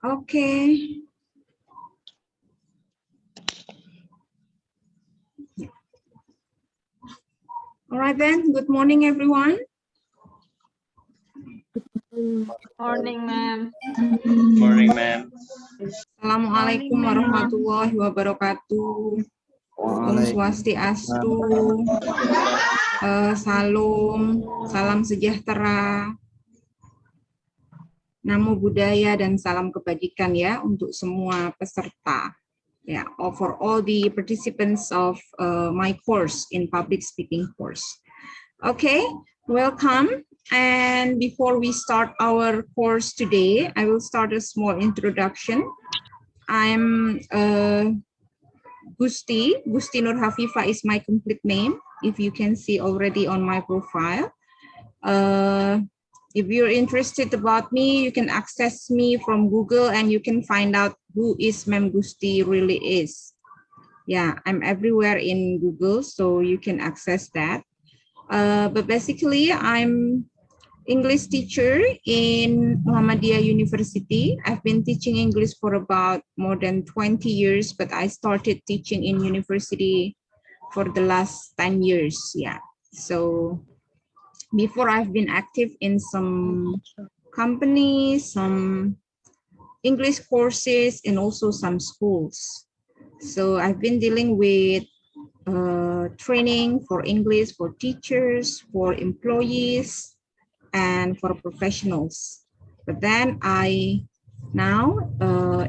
Okay. All right then. Good morning, everyone. Morning, ma'am. Morning, ma'am. Assalamualaikum warahmatullahi wabarakatuh. Om Swastiastu. Salam, salam sejahtera. Namo Buddhaya dan salam kebajikan ya untuk semua peserta. Yeah, for all the participants of my course in public speaking course. Okay, welcome. And before we start our course today, I will start a small introduction. I'm Gusti Nur Hafifa is my complete name. If you can see already on my profile. If you're interested about me, you can access me from Google and you can find out who is Ma'am Gusti really is. Yeah, I'm everywhere in Google, so you can access that. But basically, I'm English teacher in Muhammadiyah University. I've been teaching English for about more than 20 years, but I started teaching in university for the last 10 years. Yeah, so before I've been active in some companies, some English courses, and also some schools. So I've been dealing with training for English for teachers, for employees, and for professionals. But then I now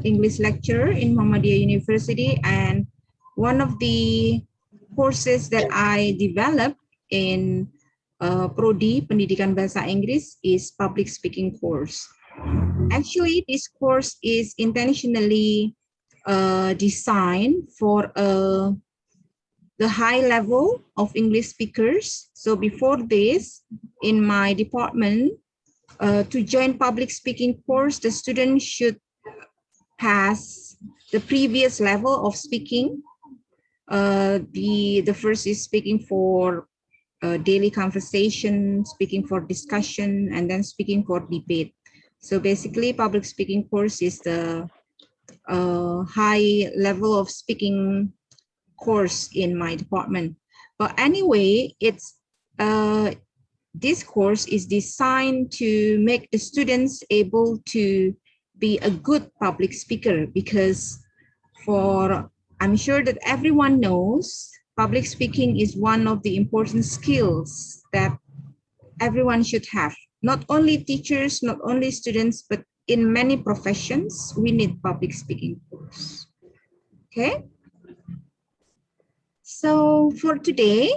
English lecturer in Muhammadiyah University, and one of the courses that I developed in Prodi Pendidikan Bahasa Inggris is public speaking course. Actually, this course is intentionally designed for the high level of English speakers. So before this, in my department, to join public speaking course, the student should pass the previous level of speaking. The first is speaking for daily conversation, speaking for discussion, and then speaking for debate. So basically, public speaking course is the high level of speaking course in my department. But anyway, it's this course is designed to make the students able to be a good public speaker, because I'm sure that everyone knows public speaking is one of the important skills that everyone should have. Not only teachers, not only students, but in many professions, we need public speaking course. Okay. So for today,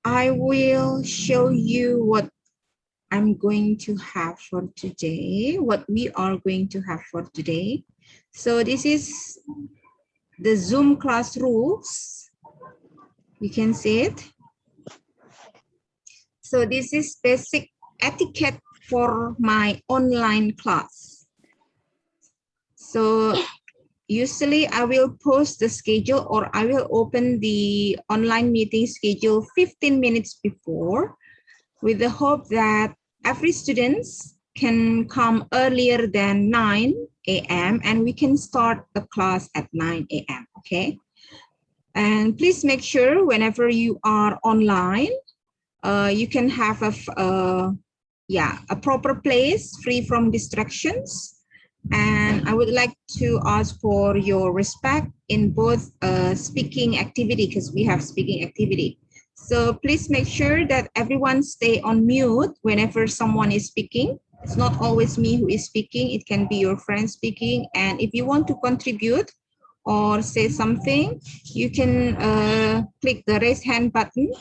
I will show you what I'm going to have for today, what we are going to have for today. So this is the Zoom class rules. You can see it. So this is basic etiquette for my online class. So usually I will post the schedule, or I will open the online meeting schedule 15 minutes before, with the hope that every student can come earlier than 9 a.m. and we can start the class at 9 a.m. Okay. And please make sure whenever you are online, you can have a proper place free from distractions. And I would like to ask for your respect in both speaking activity, because we have speaking activity. So please make sure that everyone stay on mute whenever someone is speaking. It's not always me who is speaking. It can be your friend speaking. And if you want to contribute or say something, you can click the raise hand button.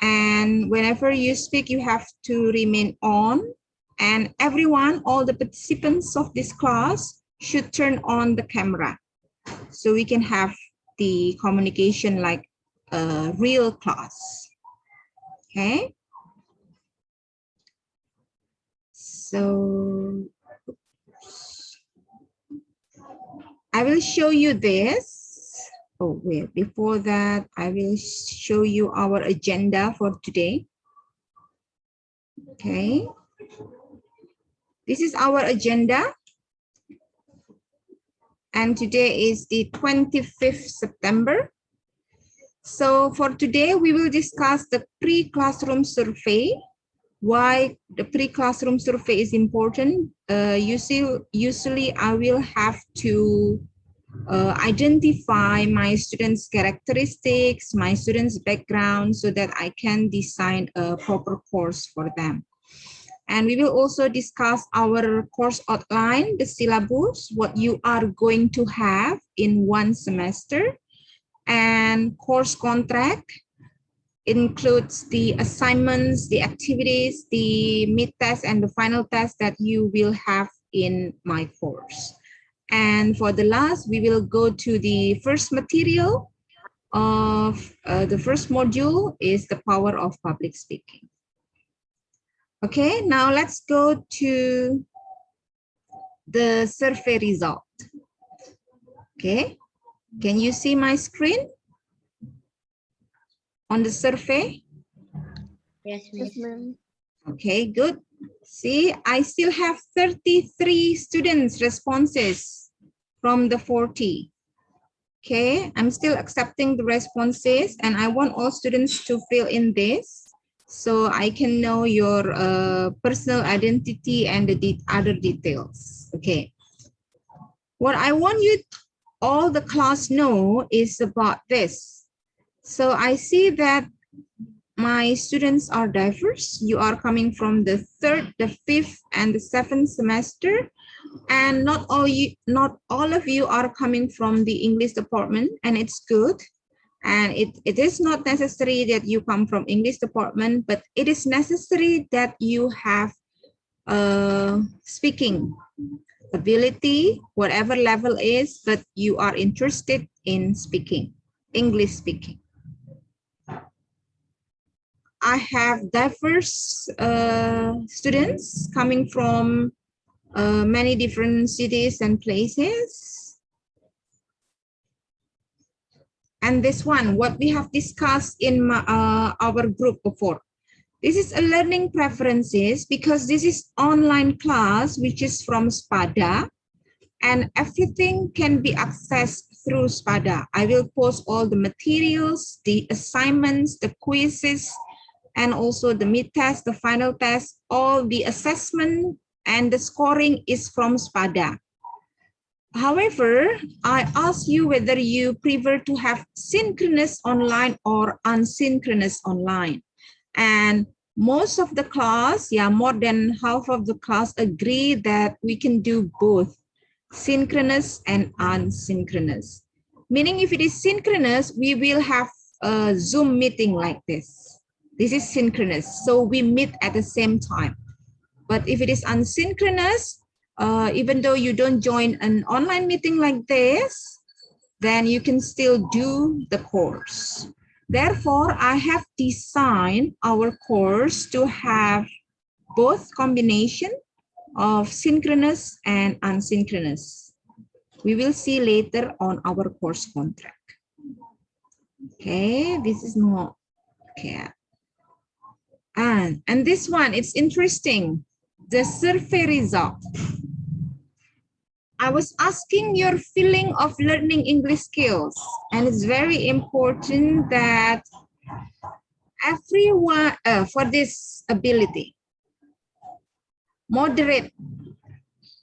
And whenever you speak, you have to remain on. And everyone, all the participants of this class should turn on the camera, so we can have the communication like a real class. Okay. So I will show you this. Oh, wait, before that, I will show you our agenda for today. Okay. This is our agenda. And today is the 25th September. So for today, we will discuss the pre-classroom survey. Why the pre-classroom survey is important. Usually I will have to identify my students' characteristics, my students' background, so that I can design a proper course for them. And we will also discuss our course outline, the syllabus, what you are going to have in one semester, and course contract includes the assignments, the activities, the mid-test, and the final test that you will have in my course. And for the last, we will go to the first material of the first module is the power of public speaking. Okay, now let's go to the survey result. Okay, can you see my screen on the survey? Yes, ma'am. Okay, good. See, I still have 33 students' responses from the 40. Okay, I'm still accepting the responses, and I want all students to fill in this so I can know your personal identity and the other details. Okay. What I want you all the class know is about this. So I see that my students are diverse. You are coming from the 3rd, the 5th, and the 7th semester. And not all of you are coming from the English department, and it's good. And it is not necessary that you come from English department, but it is necessary that you have speaking ability, whatever level is, but you are interested in speaking, English speaking. I have diverse students coming from many different cities and places. And this one, what we have discussed in our group before. This is a learning preferences because this is online class, which is from Spada, and everything can be accessed through Spada. I will post all the materials, the assignments, the quizzes, and also the mid-test, the final test, all the assessment and the scoring is from Spada. However, I ask you whether you prefer to have synchronous online or asynchronous online. And most of the class, more than half of the class agree that we can do both synchronous and asynchronous. Meaning if it is synchronous, we will have a Zoom meeting like this. This is synchronous, so we meet at the same time. But if it is asynchronous, even though you don't join an online meeting like this, then you can still do the course. Therefore, I have designed our course to have both combination of synchronous and asynchronous. We will see later on our course contract. Okay, this is not okay. And this one, it's interesting. The survey result. I was asking your feeling of learning English skills, and it's very important that everyone, for this ability, moderate,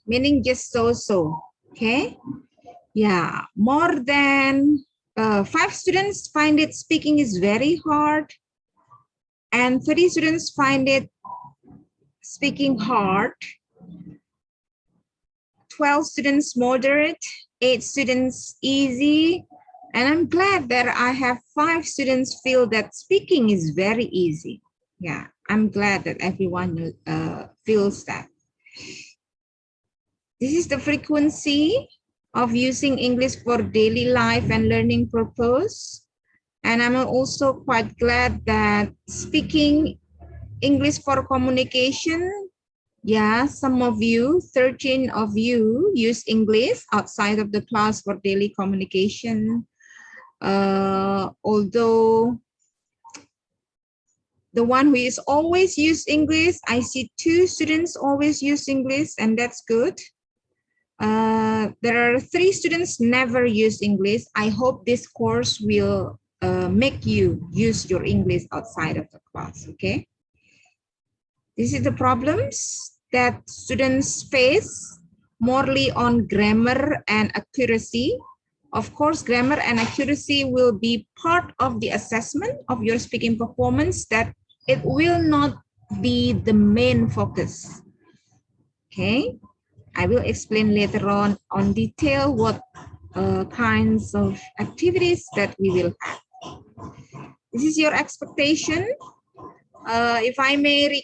meaning just so, okay? Yeah, more than 5 students find it speaking is very hard, and 30 students find it speaking hard. 12 students moderate, 8 students easy, and I'm glad that I have 5 students feel that speaking is very easy. Yeah, I'm glad that everyone feels that. This is the frequency of using English for daily life and learning purpose. And I'm also quite glad that speaking English for communication, yeah, some of you, 13 of you use English outside of the class for daily communication. Although The one who is always use English. I see 2 students always use English, and that's good. There are 3 students never use English. I hope this course will make you use your English outside of the class, okay? This is the problems that students face, morely on grammar and accuracy. Of course, grammar and accuracy will be part of the assessment of your speaking performance, that it will not be the main focus. Okay, I will explain later on detail what kinds of activities that we will have. This is your expectation. If I may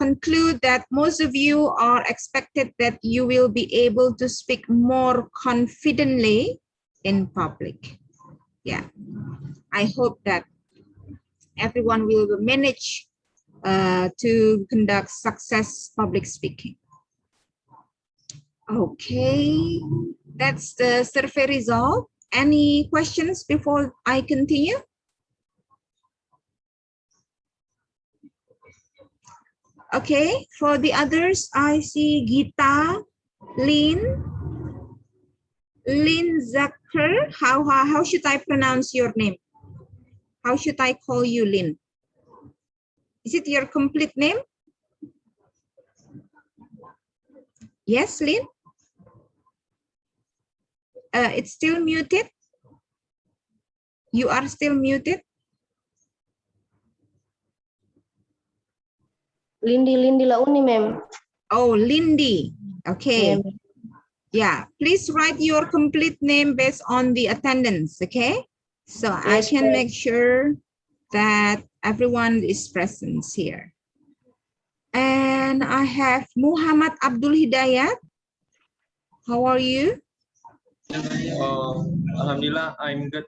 conclude that most of you are expected that you will be able to speak more confidently in public. Yeah, I hope that everyone will manage to conduct success public speaking. Okay, that's the survey result. Any questions before I continue? Okay, for the others, I see Gita, Lin Zacher. How should I pronounce your name? How should I call you, Lin? Is it your complete name? Yes, Lin? It's still muted. You are still muted. Lindy Launi, ma'am. Oh, Lindy. Okay. Yeah, Yeah, please write your complete name based on the attendance, okay? So I yes, can ma'am. make sure that everyone is present here. And I have Muhammad Abdul Hidayat. How are you? Alhamdulillah, I'm good,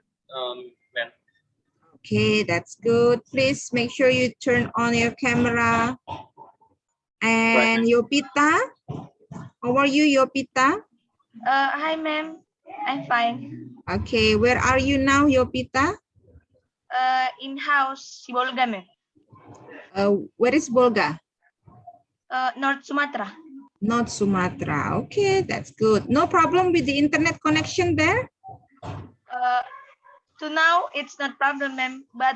ma'am. Okay, that's good. Please make sure you turn on your camera. And Yopita, how are you, Yopita? Hi, ma'am. I'm fine. Okay, where are you now, Yopita? In-house, Sibolga, ma'am. Where is Bolga? North Sumatra. North Sumatra. Okay, that's good. No problem with the internet connection there? To now, it's not problem, ma'am. But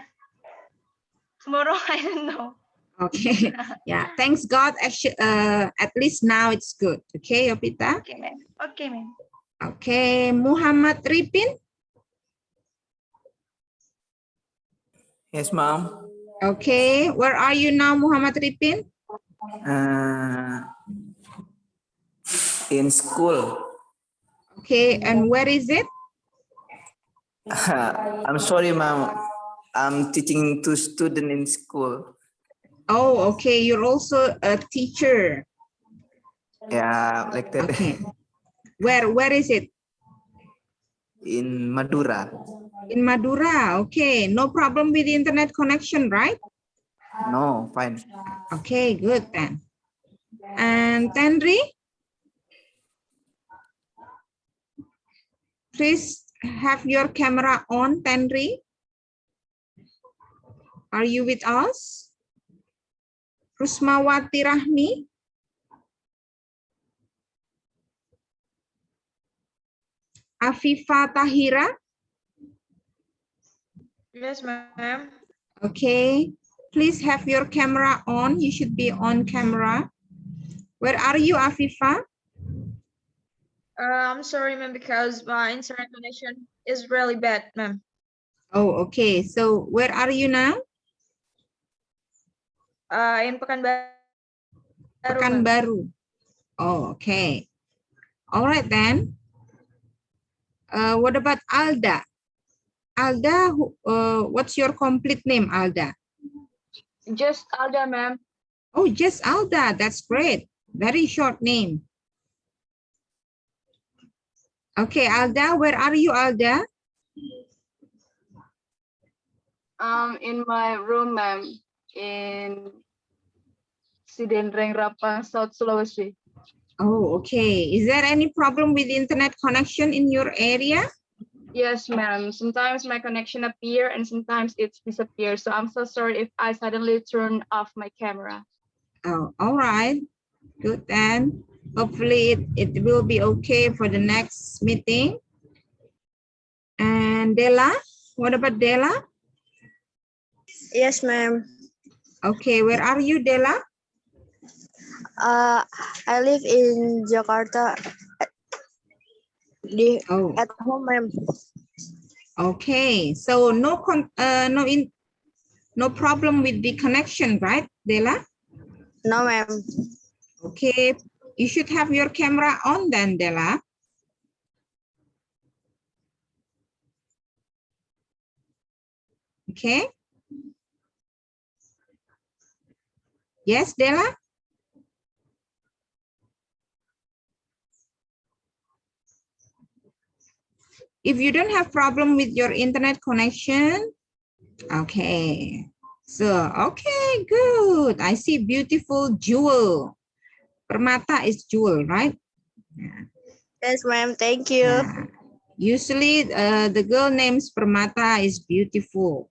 tomorrow, I don't know. Okay, yeah, thanks God. Actually, at least now it's good. Okay, Yopita? Okay, ma'am. Okay, ma'am. Okay, Muhammad Ripin. Yes, ma'am. Okay, where are you now, Muhammad Ripin? In school. Okay, and where is it? I'm sorry, ma'am. I'm teaching 2 students in school. Oh, okay, you're also a teacher. Yeah, like that. Okay, where is it? In Madura. In Madura. Okay, no problem with the internet connection, right? No, fine. Okay, good then. And Tenri? Please have your camera on, Tenri. Are you with us? Rusmawati Rahmi? Afifa Tahira? Yes, ma'am. Okay, please have your camera on. You should be on camera. Where are you, Afifa? I'm sorry, ma'am, because my internet connection is really bad, ma'am. Oh, okay. So where are you now? In Pekanbaru. ma'am. Pekanbaru. Oh, okay. All right then. What about Alda? Alda, what's your complete name, Alda? Just Alda, ma'am. Oh, just Alda. That's great. Very short name. Okay, Alda, where are you, Alda? In my room, ma'am, in Sidenreng Rapang, South Sulawesi. Oh, okay. Is there any problem with internet connection in your area? Yes, ma'am. Sometimes my connection appear and sometimes it disappears. So I'm so sorry if I suddenly turn off my camera. Oh, all right. Good then. Hopefully it will be okay for the next meeting. And Della, what about Della? Yes, ma'am. Okay, where are you, Della? I live in Jakarta. Oh, At home, ma'am. okay. So no problem with the connection, right, Della? No, ma'am. Okay, you should have your camera on then, Della. Okay. Yes, Della? If you don't have problem with your internet connection, okay. So, okay, good. I see beautiful jewel. Permata is jewel, right? Yes, ma'am. Thank you. Yeah. Usually, the girl names Permata is beautiful.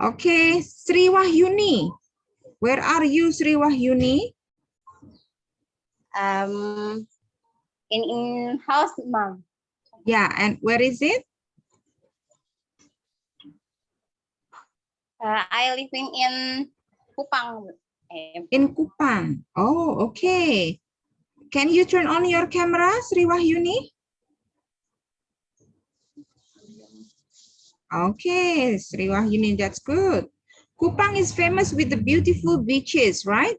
Okay, Sri Wahyuni. Where are you, Sri Wahyuni? In house, ma'am. Yeah, and where is it? I living in Kupang. In Kupang. Oh, okay. Can you turn on your camera, Sri Wahyuni? Okay, Sri Wahyuni, that's good. Kupang is famous with the beautiful beaches, right?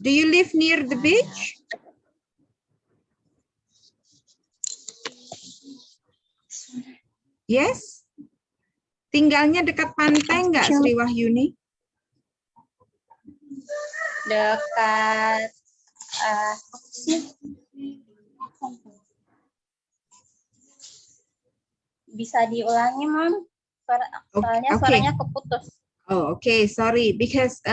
Do you live near the beach? Yes? Tinggalnya dekat pantai nggak, Sri Wahyuni? Dekat bisa diulangi, Mam? Soalnya Okay. suaranya keputus. Oh, okay, sorry. Because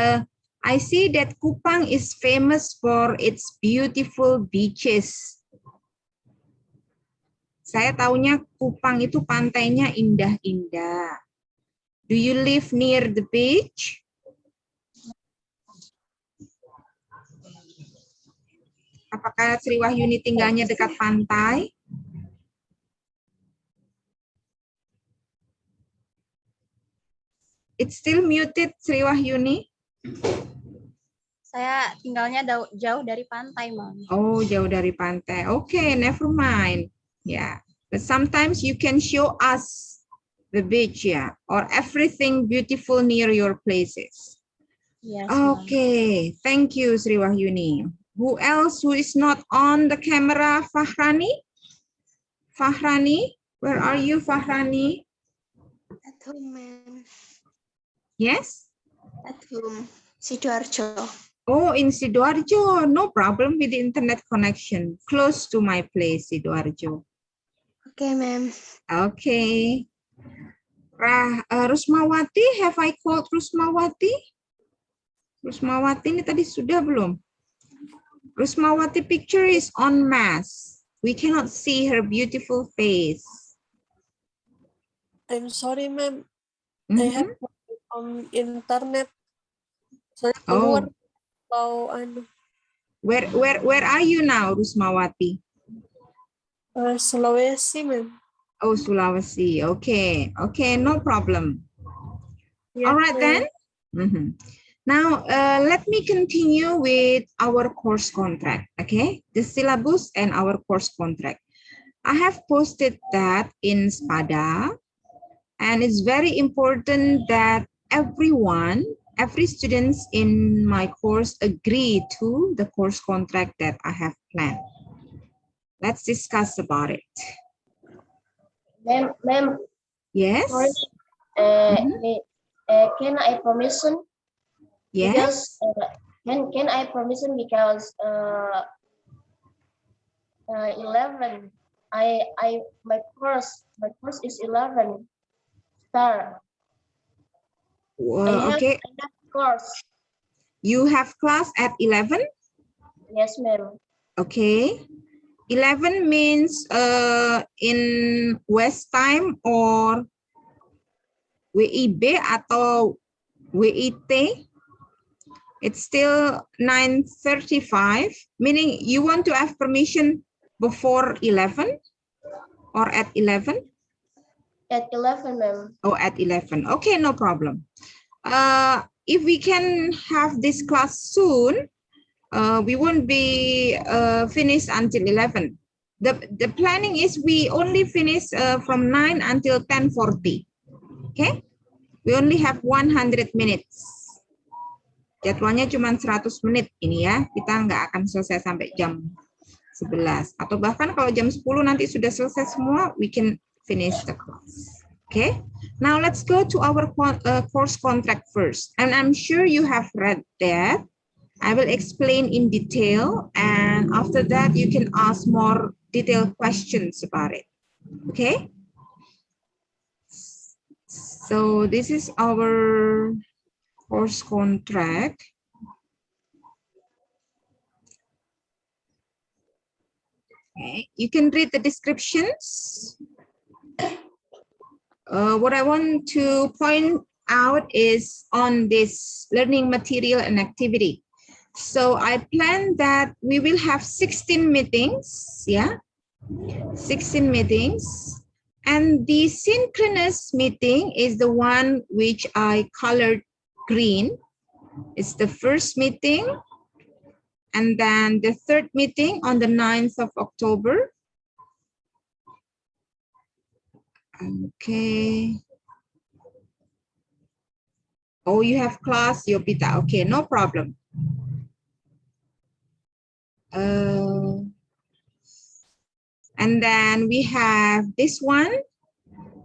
I see that Kupang is famous for its beautiful beaches. Saya taunya Kupang itu pantainya indah-indah. Do you live near the beach? Apakah Sri Wahyuni tinggalnya dekat pantai? It's still muted, Sri Wahyuni. Saya tinggalnya jauh dari pantai, Mam. Oh, jauh dari pantai. Okay, never mind. Yeah, but sometimes you can show us the beach, yeah, or everything beautiful near your places. Yes, Ma'am. Okay, thank you, Sri Wahyuni. Who else who is not on the camera? Fahrani? Fahrani, where are you, Fahrani? At home, ma'am. Yes? At home. Sidoarjo. Oh, in Sidoarjo, no problem with the internet connection. Close to my place, Sidoarjo. Okay, ma'am. Okay. Rusmawati, have I called Rusmawati? Rusmawati ini tadi sudah belum? Rusmawati picture is on mask. We cannot see her beautiful face. I'm sorry, ma'am. I Mhm. have internet. Saya Oh, keluar atau anu where are you now, Rusmawati? Sulawesi, ma'am. Oh, Sulawesi. Okay, okay, no problem. Yes, All right ma'am. then. Mhm. Now, let me continue with our course contract, okay? The syllabus and our course contract. I have posted that in Spada, and it's very important that every students in my course agree to the course contract that I have planned. Let's discuss about it. Ma'am, Yes? sorry. Can I permission? Yes? Can I permission because 11. My course is 11. Star. Well, okay. I have course. You have class at 11? Yes, ma'am. Okay. 11 means in West time or WIB atau WIT. It's still 9:35, meaning you want to have permission before 11 or at 11? At 11, ma'am. Oh, at 11. Okay, no problem. If we can have this class soon, we won't be finished until 11. The planning is we only finish from 9 until 10:40. Okay? We only have 100 minutes. Jadwalnya cuma 100 menit ini ya. Kita nggak akan selesai sampai jam 11. Atau bahkan kalau jam 10 nanti sudah selesai semua, we can finish the class. Okay? Now let's go to our course contract first. And I'm sure you have read that. I will explain in detail. And after that, you can ask more detailed questions about it. Okay? So this is our course contract. Okay, you can read the descriptions. What I want to point out is on this learning material and activity. So I plan that we will have 16 meetings, yeah, 16 meetings. And the synchronous meeting is the one which I colored green. It's the first meeting. And then the third meeting on the 9th of October. Okay. Oh, you have class, Yopita. Okay, no problem. And then we have this one,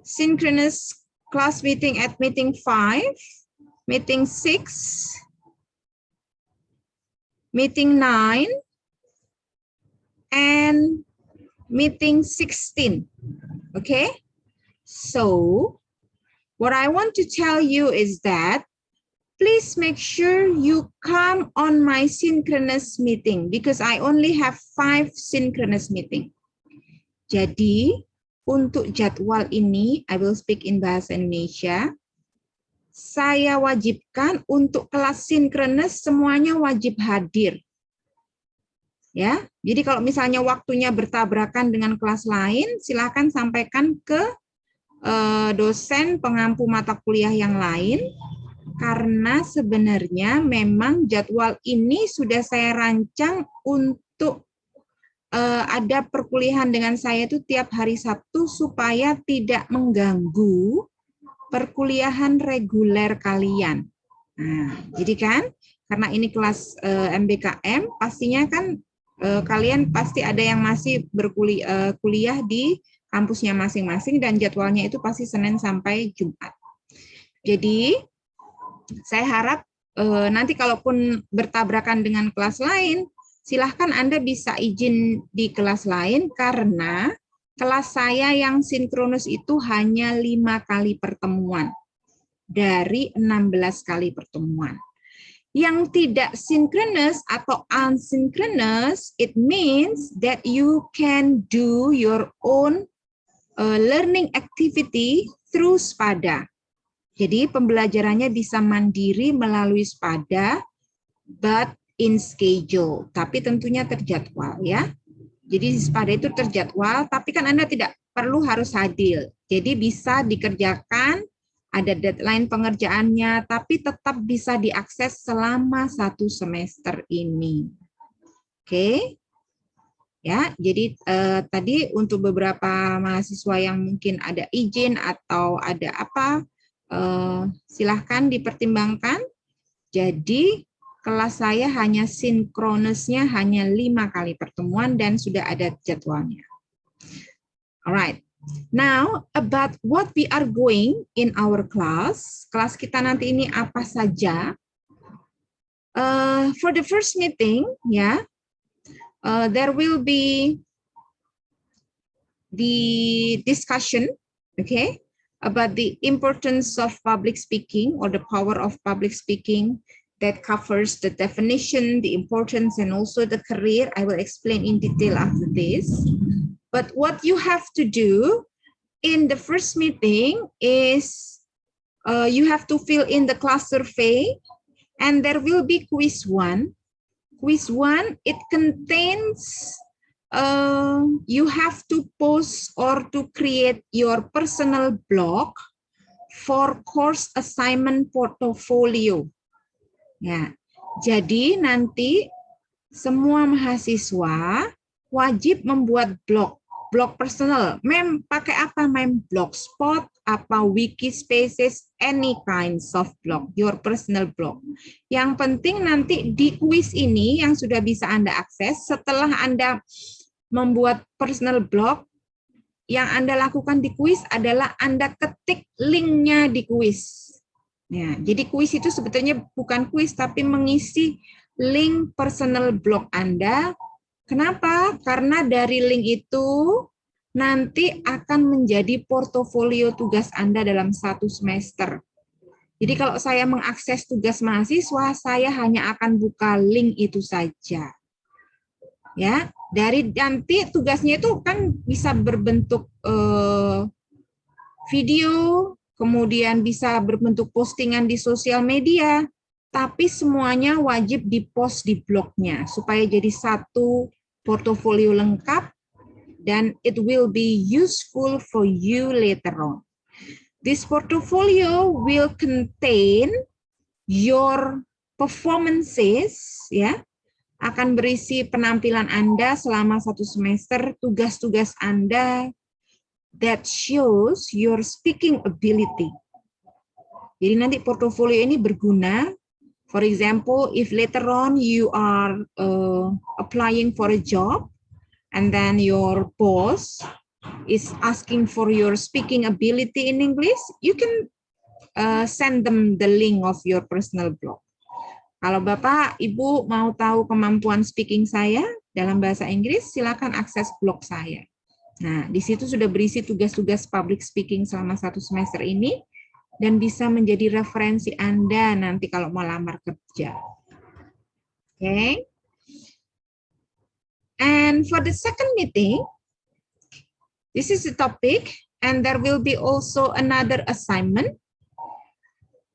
synchronous class meeting at meeting 5, meeting 6, meeting 9, and meeting 16. Okay, so what I want to tell you is that please make sure you come on my synchronous meeting because I only have 5 synchronous meeting. Jadi untuk jadwal ini, I will speak in bahasa Indonesia. Saya wajibkan untuk kelas sinkronus semuanya wajib hadir. Ya, jadi kalau misalnya waktunya bertabrakan dengan kelas lain, silakan sampaikan ke dosen pengampu mata kuliah yang lain. Karena sebenarnya memang jadwal ini sudah saya rancang untuk ada perkuliahan dengan saya itu tiap hari Sabtu supaya tidak mengganggu perkuliahan reguler kalian. Nah, jadi kan karena ini kelas MBKM, pastinya kan kalian pasti ada yang masih kuliah di kampusnya masing-masing dan jadwalnya itu pasti Senin sampai Jumat. Jadi saya harap nanti kalaupun bertabrakan dengan kelas lain, silahkan Anda bisa izin di kelas lain karena kelas saya yang sinkronus itu hanya 5 kali pertemuan dari 16 kali pertemuan. Yang tidak sinkronus atau unsynchronous, it means that you can do your own learning activity through SPADA. Jadi pembelajarannya bisa mandiri melalui SPADA, but in schedule, tapi tentunya terjadwal ya. Jadi SPADA itu terjadwal, tapi kan Anda tidak perlu harus hadir. Jadi bisa dikerjakan, ada deadline pengerjaannya, tapi tetap bisa diakses selama 1 semester ini. Oke. Ya, jadi tadi untuk beberapa mahasiswa yang mungkin ada izin atau ada apa, silahkan dipertimbangkan. Jadi kelas saya hanya sinkronusnya hanya 5 kali pertemuan dan sudah ada jadwalnya. Alright. Now about what we are going in our class. Kelas kita nanti ini apa saja? For the first meeting, ya, there will be the discussion, okay, about the importance of public speaking or the power of public speaking. that covers the definition, the importance, and also the career. I will explain in detail after this. But what you have to do in the first meeting is you have to fill in the class survey, and there will be quiz 1. Quiz 1, it contains, you have to post or to create your personal blog for course assignment portfolio. Ya, jadi nanti semua mahasiswa wajib membuat blog personal. Mem pakai apa? Mem Blogspot, apa Wikispaces, any kinds of blog, your personal blog. Yang penting nanti di quiz ini yang sudah bisa Anda akses setelah Anda membuat personal blog, yang Anda lakukan di quiz adalah Anda ketik linknya di quiz. Ya, jadi quiz itu sebetulnya bukan quiz tapi mengisi link personal blog Anda. Kenapa? Karena dari link itu nanti akan menjadi portofolio tugas Anda dalam 1 semester. Jadi kalau saya mengakses tugas mahasiswa, saya hanya akan buka link itu saja. Ya, dari nanti tugasnya itu kan bisa berbentuk video, kemudian bisa berbentuk postingan di sosial media, tapi semuanya wajib dipost di blognya supaya jadi satu portofolio lengkap dan it will be useful for you later on. This portfolio will contain your performances, ya, akan berisi penampilan Anda selama 1 semester, tugas-tugas Anda, that shows your speaking ability. Jadi nanti portofolio ini berguna. For example, if later on you are applying for a job and then your boss is asking for your speaking ability in English, you can send them the link of your personal blog. Kalau Bapak, Ibu mau tahu kemampuan speaking saya dalam bahasa Inggris, silakan akses blog saya. Nah, di situ sudah berisi tugas-tugas public speaking selama 1 semester ini dan bisa menjadi referensi Anda nanti kalau mau lamar kerja. Okay. And for the second meeting, this is the topic and there will be also another assignment.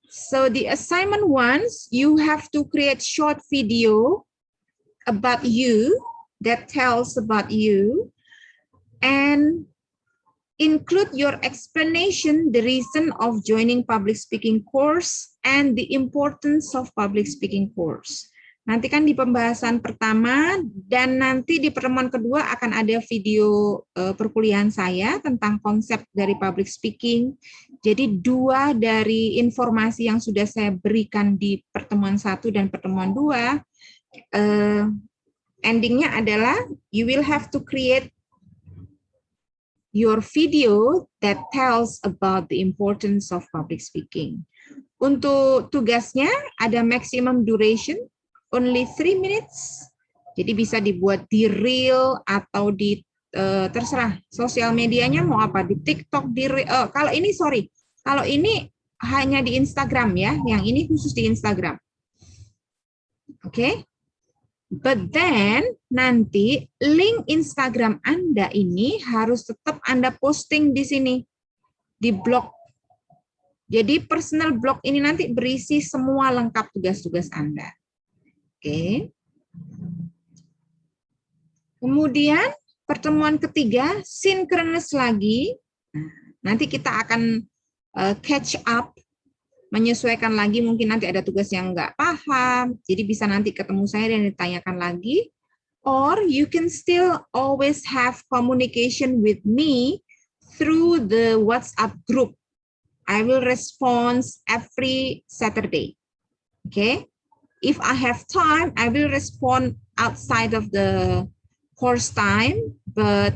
So the assignment ones, you have to create short video about you that tells about you and include your explanation, the reason of joining public speaking course and the importance of public speaking course. Nanti kan di pembahasan pertama dan nanti di pertemuan kedua akan ada video perkuliahan saya tentang konsep dari public speaking. Jadi 2 dari informasi yang sudah saya berikan di pertemuan 1 dan pertemuan 2, endingnya adalah you will have to create your video that tells about the importance of public speaking. Untuk tugasnya ada maximum duration, only 3 minutes. Jadi bisa dibuat di reel atau di terserah sosial medianya mau apa, di TikTok, di kalau ini kalau ini hanya di Instagram ya, yang ini khusus di Instagram. Oke. But then nanti link Instagram Anda ini harus tetap Anda posting di sini di blog. Jadi personal blog ini nanti berisi semua lengkap tugas-tugas Anda. Oke. Kemudian pertemuan ketiga synchronous lagi. Nanti kita akan catch up, menyesuaikan lagi, mungkin nanti ada tugas yang nggak paham, jadi bisa nanti ketemu saya dan ditanyakan lagi. Or you can still always have communication with me through the WhatsApp group. I will respond every Saturday. Okay. If I have time, I will respond outside of the course time, but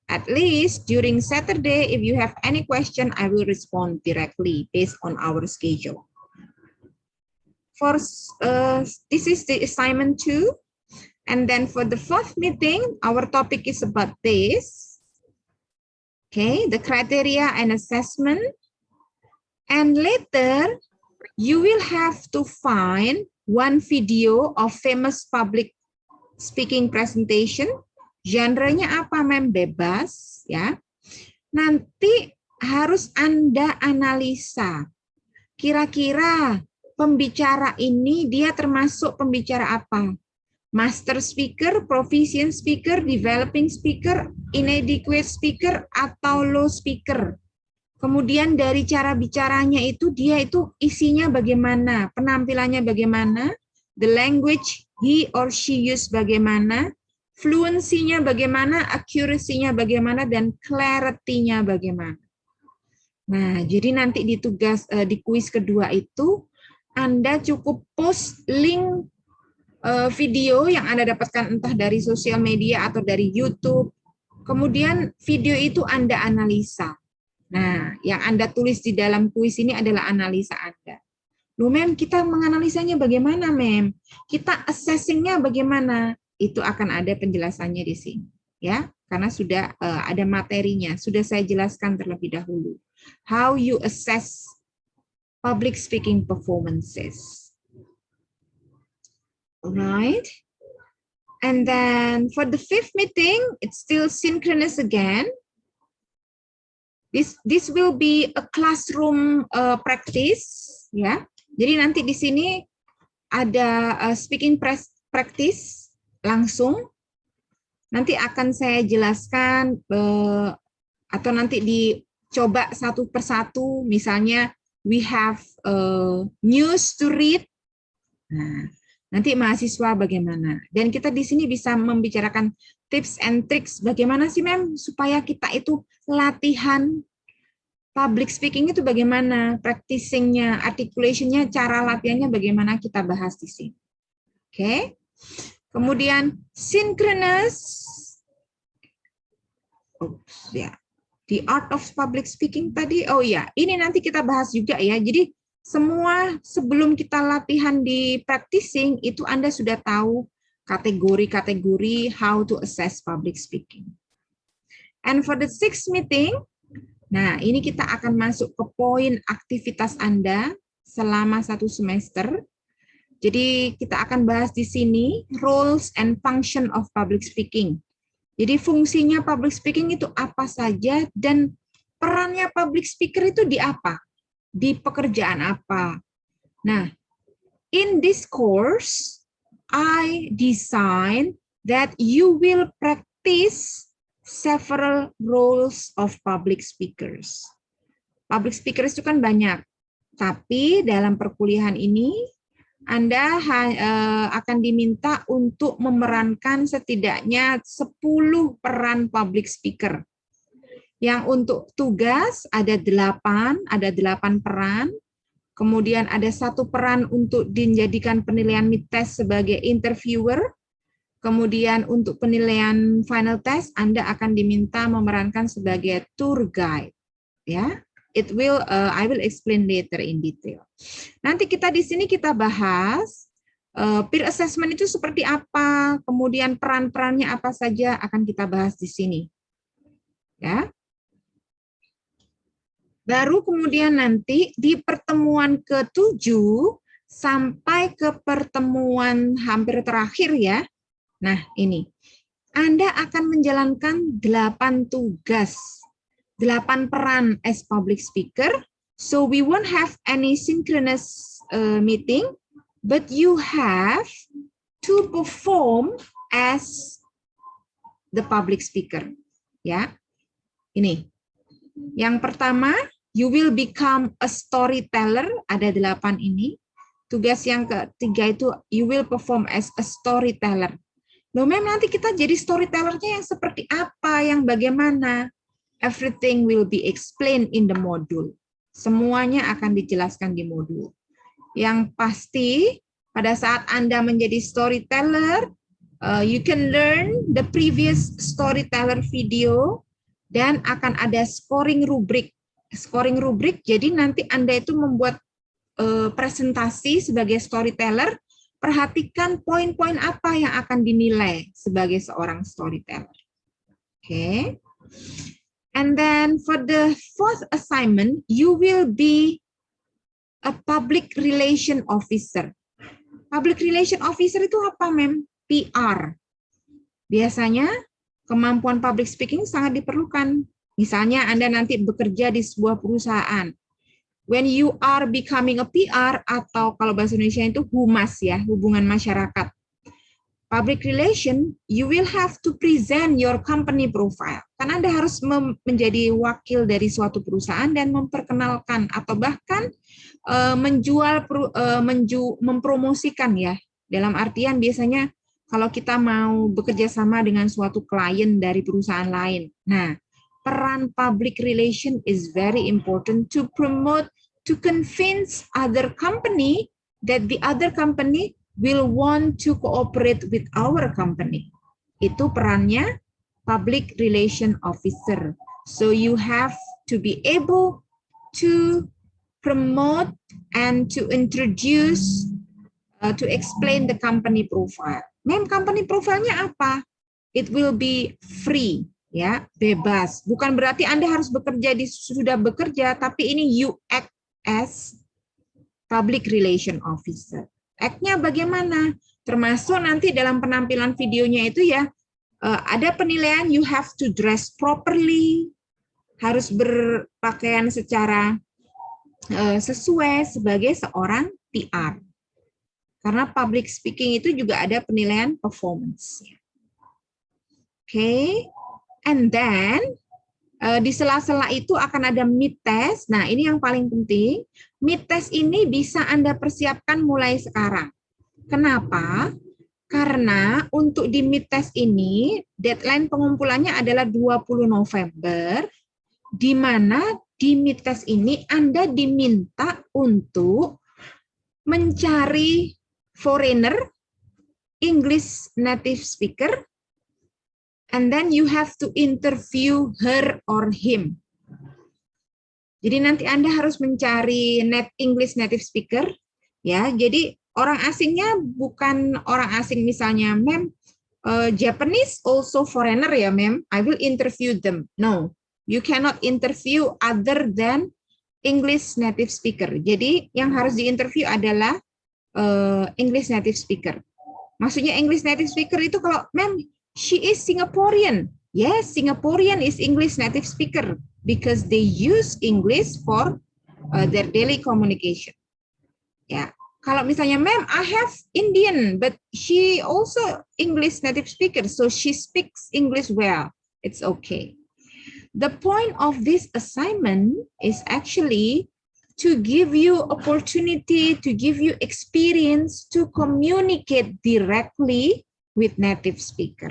at least during Saturday, if you have any question, I will respond directly based on our schedule. For this is the assignment 2. And then for the 4th meeting, our topic is about this. Okay, the criteria and assessment. And later, you will have to find one video of famous public speaking presentation. Genre-nya apa, Mem? Bebas, ya. Nanti harus Anda analisa. Kira-kira pembicara ini dia termasuk pembicara apa? Master speaker, proficient speaker, developing speaker, inadequate speaker, atau low speaker. Kemudian dari cara bicaranya itu, dia itu isinya bagaimana, penampilannya bagaimana, the language he or she use bagaimana, fluency-nya bagaimana, accuracy-nya bagaimana, dan clarity-nya bagaimana. Nah, jadi nanti di kuis kedua itu, Anda cukup post link video yang Anda dapatkan entah dari sosial media atau dari YouTube. Kemudian video itu Anda analisa. Nah, yang Anda tulis di dalam kuis ini adalah analisa Anda. Loh, Mem, kita menganalisanya bagaimana, Mem? Kita assessing-nya bagaimana? Itu akan ada penjelasannya di sini, ya, karena sudah ada materinya, sudah saya jelaskan terlebih dahulu. How you assess public speaking performances. Alright, and then for the 5th meeting, it's still synchronous again. This will be a classroom practice, ya. Jadi nanti di sini ada speaking practice langsung. Nanti akan saya jelaskan atau nanti dicoba satu persatu. Misalnya we have news to read. Nah, nanti mahasiswa bagaimana? Dan kita di sini bisa membicarakan tips and tricks bagaimana sih, Mem, supaya kita itu latihan public speaking itu bagaimana, practicing-nya, articulation-nya, cara latihannya bagaimana, kita bahas di sini. Oke. Kemudian synchronous. Oops, ya. The art of public speaking tadi. Oh ya, ini nanti kita bahas juga ya. Jadi semua sebelum kita latihan di practicing itu Anda sudah tahu kategori-kategori how to assess public speaking. And for the 6th meeting, nah ini kita akan masuk ke poin aktivitas Anda selama 1 semester. Jadi kita akan bahas di sini roles and function of public speaking. Jadi fungsinya public speaking itu apa saja dan perannya public speaker itu di apa? Di pekerjaan apa? Nah, in this course, I design that you will practice several roles of public speakers. Public speakers itu kan banyak, tapi dalam perkuliahan ini Anda akan diminta untuk memerankan setidaknya 10 peran public speaker. Yang untuk tugas ada 8 peran. Kemudian ada 1 peran untuk dijadikan penilaian mid-test sebagai interviewer. Kemudian untuk penilaian final test Anda akan diminta memerankan sebagai tour guide, ya. I will explain later in detail. Nanti kita di sini kita bahas peer assessment itu seperti apa, kemudian peran-perannya apa saja akan kita bahas di sini, ya. Baru kemudian nanti di pertemuan ke-7 sampai ke pertemuan hampir terakhir ya. Nah, ini. Anda akan menjalankan 8 tugas, 8 peran as public speaker. So we won't have any synchronous meeting, but you have to perform as the public speaker. Ya. Ini. Yang pertama, you will become a storyteller, ada 8 ini. Tugas yang ketiga itu, you will perform as a storyteller. Loh, Mem, nanti kita jadi storytellernya yang seperti apa, yang bagaimana? Everything will be explained in the module. Semuanya akan dijelaskan di modul. Yang pasti, pada saat Anda menjadi storyteller, you can learn the previous storyteller video, dan akan ada scoring rubrik. Scoring rubrik, jadi nanti Anda itu membuat presentasi sebagai storyteller, perhatikan poin-poin apa yang akan dinilai sebagai seorang storyteller. Okay. And then for the 4th assignment, you will be a public relation officer. Public Relation Officer itu apa, Mem? PR. Biasanya kemampuan public speaking sangat diperlukan. Misalnya Anda nanti bekerja di sebuah perusahaan. When you are becoming a PR, atau kalau bahasa Indonesia itu humas ya, hubungan masyarakat. Public relation, you will have to present your company profile. Karena Anda harus menjadi wakil dari suatu perusahaan dan memperkenalkan atau bahkan mempromosikan ya. Dalam artian biasanya kalau kita mau bekerja sama dengan suatu klien dari perusahaan lain. Nah, peran public relation is very important to promote, to convince other company that the other company will want to cooperate with our company. Itu perannya public relation officer. So you have to be able to promote and to introduce, to explain the company profile. Mem, company profile-nya apa? It will be free, ya, bebas. Bukan berarti Anda harus bekerja sudah bekerja, tapi ini you act as public relation officer. Act-nya bagaimana? Termasuk nanti dalam penampilan videonya itu ya, ada penilaian you have to dress properly, harus berpakaian secara sesuai sebagai seorang PR. Karena public speaking itu juga ada penilaian performance. Oke, and then di sela-sela itu akan ada mid test. Nah, ini yang paling penting. Mid test ini bisa Anda persiapkan mulai sekarang. Kenapa? Karena untuk di mid test ini, deadline pengumpulannya adalah 20 November, di mana di mid test ini Anda diminta untuk mencari foreigner, English native speaker, and then you have to interview her or him. Jadi nanti Anda harus mencari English native speaker, ya. Jadi orang asingnya bukan orang asing misalnya, Mem, Japanese also foreigner ya, Mem. I will interview them. No, you cannot interview other than English native speaker. Jadi yang harus diinterview adalah English native speaker. Maksudnya English native speaker itu kalau, Mem, she is Singaporean. Yes, Singaporean is English native speaker because they use English for their daily communication. Ya, kalau misalnya, Mem, I have Indian, but she also English native speaker, so she speaks English well. It's okay. The point of this assignment is actually to give you opportunity, to give you experience to communicate directly with native speaker.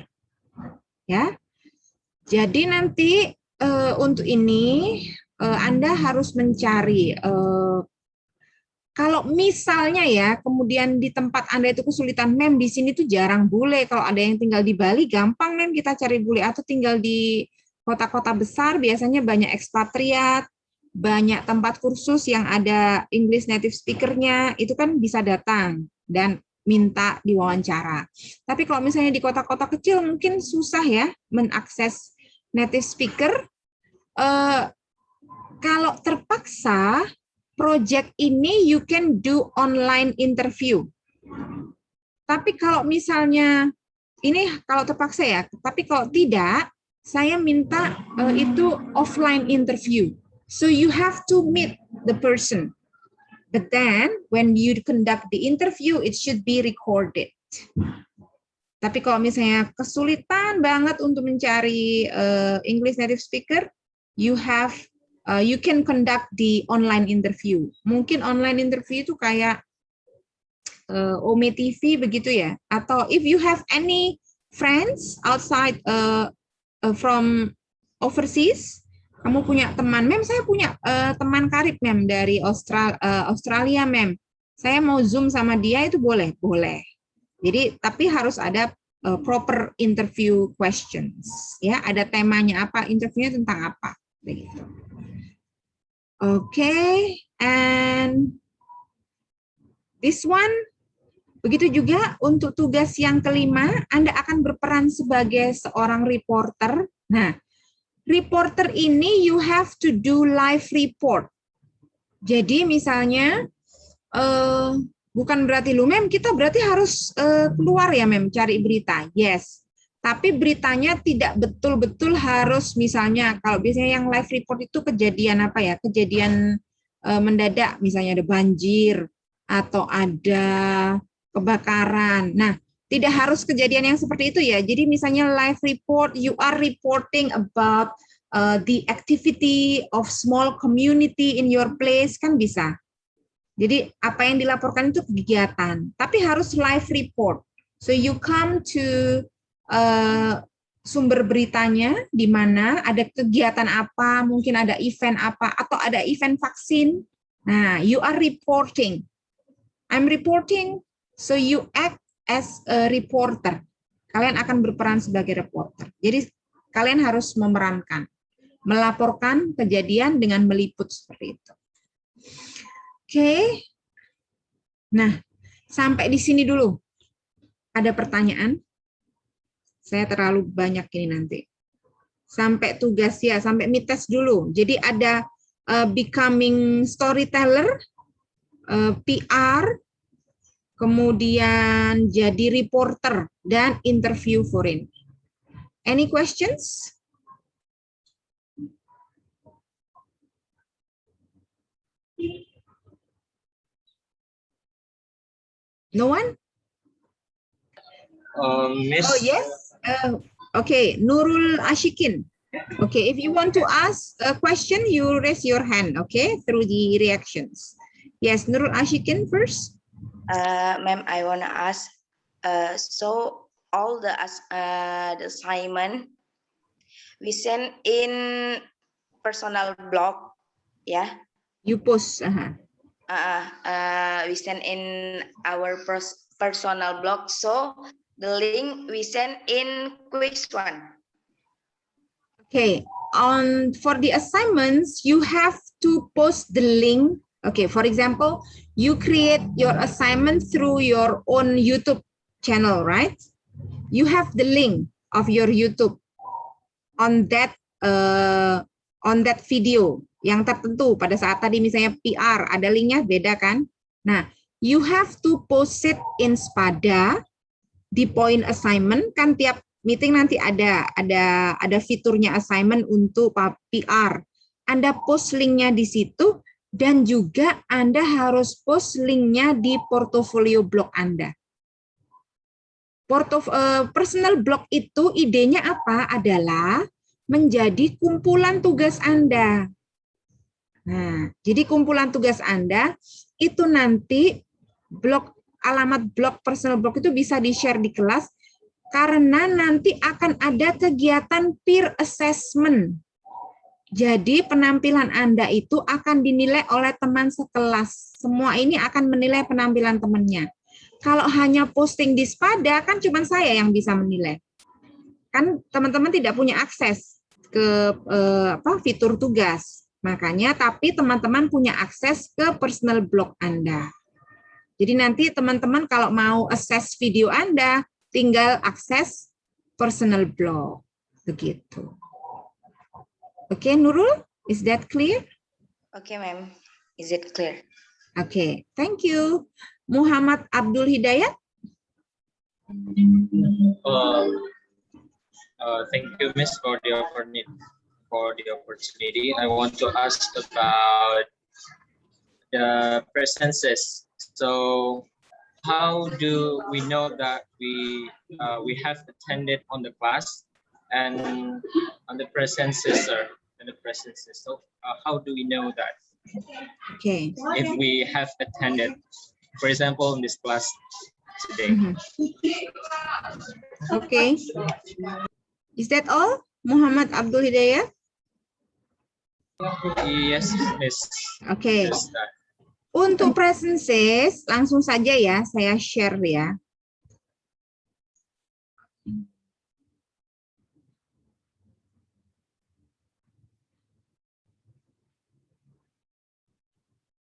Ya, jadi nanti untuk ini Anda harus mencari. Kalau misalnya ya, kemudian di tempat Anda itu kesulitan, Mem, di sini tuh jarang bule. Kalau ada yang tinggal di Bali, gampang, Mem, kita cari bule. Atau tinggal di kota-kota besar, biasanya banyak ekspatriat, banyak tempat kursus yang ada English native speaker-nya, itu kan bisa datang dan minta diwawancara. Tapi kalau misalnya di kota-kota kecil mungkin susah ya mengakses native speaker. Kalau terpaksa, project ini you can do online interview. Tapi kalau misalnya, ini kalau terpaksa ya, tapi kalau tidak, saya minta itu offline interview. So you have to meet the person. But then when you conduct the interview, it should be recorded. Tapi kalau misalnya kesulitan banget untuk mencari English native speaker, you can conduct the online interview. Mungkin online interview itu kayak Ome TV begitu ya. Atau if you have any friends outside from overseas, kamu punya teman, Mem, saya punya teman karib, Mem, dari Australia, Mem. Saya mau Zoom sama dia, itu boleh? Boleh. Jadi, tapi harus ada proper interview questions. Ya, ada temanya apa, interviewnya tentang apa. Begitu. Okay, and this one, begitu juga untuk tugas yang kelima, Anda akan berperan sebagai seorang reporter. Nah, reporter ini you have to do live report. Jadi misalnya Bukan berarti lu mem kita berarti harus keluar ya mem cari berita. Yes. Tapi beritanya tidak betul-betul harus misalnya kalau biasanya yang live report itu kejadian apa ya? Kejadian mendadak misalnya ada banjir atau ada kebakaran. Nah, tidak harus kejadian yang seperti itu ya. Jadi misalnya live report, you are reporting about the activity of small community in your place kan bisa. Jadi apa yang dilaporkan itu kegiatan, tapi harus live report. So you come to sumber beritanya di mana ada kegiatan apa, mungkin ada event apa, atau ada event vaksin. Nah, you are reporting. I'm reporting, so you act as a reporter. Kalian akan berperan sebagai reporter. Jadi kalian harus memerankan, melaporkan kejadian dengan meliput seperti itu. Oke. Nah, sampai di sini dulu. Ada pertanyaan? Saya terlalu banyak ini nanti. Sampai tugas ya, sampai mid-test dulu. Jadi ada becoming storyteller, PR, kemudian jadi reporter, dan interview foreign. Any questions? No one? Miss, Oh, yes. Okay, Nurul Ashikin. Okay, if you want to ask a question, you raise your hand, okay, through the reactions. Yes, Nurul Ashikin first. Ma'am, I want to ask, so all the assignment we send in personal blog, yeah? You post. We send in our personal blog, so the link we send in quiz one. Okay, for the assignments, you have to post the link. Okay, for example, you create your assignment through your own YouTube channel, right? You have the link of your YouTube on that video yang tertentu. Pada saat tadi misalnya PR, ada linknya beda kan? Nah, you have to post it in Spada di point assignment kan tiap meeting nanti ada fiturnya assignment untuk PR. Anda post linknya di situ dan juga Anda harus post linknya di portofolio blog Anda. Personal blog itu idenya apa? Adalah menjadi kumpulan tugas Anda. Nah, jadi kumpulan tugas Anda itu nanti alamat blog personal blog itu bisa di-share di kelas karena nanti akan ada kegiatan peer assessment. Jadi penampilan Anda itu akan dinilai oleh teman sekelas. Semua ini akan menilai penampilan temannya. Kalau hanya posting di Spada kan cuma saya yang bisa menilai. Kan teman-teman tidak punya akses ke fitur tugas. Makanya tapi teman-teman punya akses ke personal blog Anda. Jadi nanti teman-teman kalau mau akses video Anda tinggal akses personal blog. Begitu. Oke, Nurul, is that clear? Okay, ma'am. Is it clear? Okay, thank you. Muhammad Abdul Hidayat. Thank you, Miss, for the opportunity. I want to ask about the presences. So, how do we know that we have attended on the class and on the presences, sir? And the presences. So, how do we know that? Okay. If we have attended, for example, in this class today. Okay. Is that all, Muhammad Abdul Hidayat? Yes, Miss. Okay. Just that. Untuk presences, langsung saja ya, saya share ya.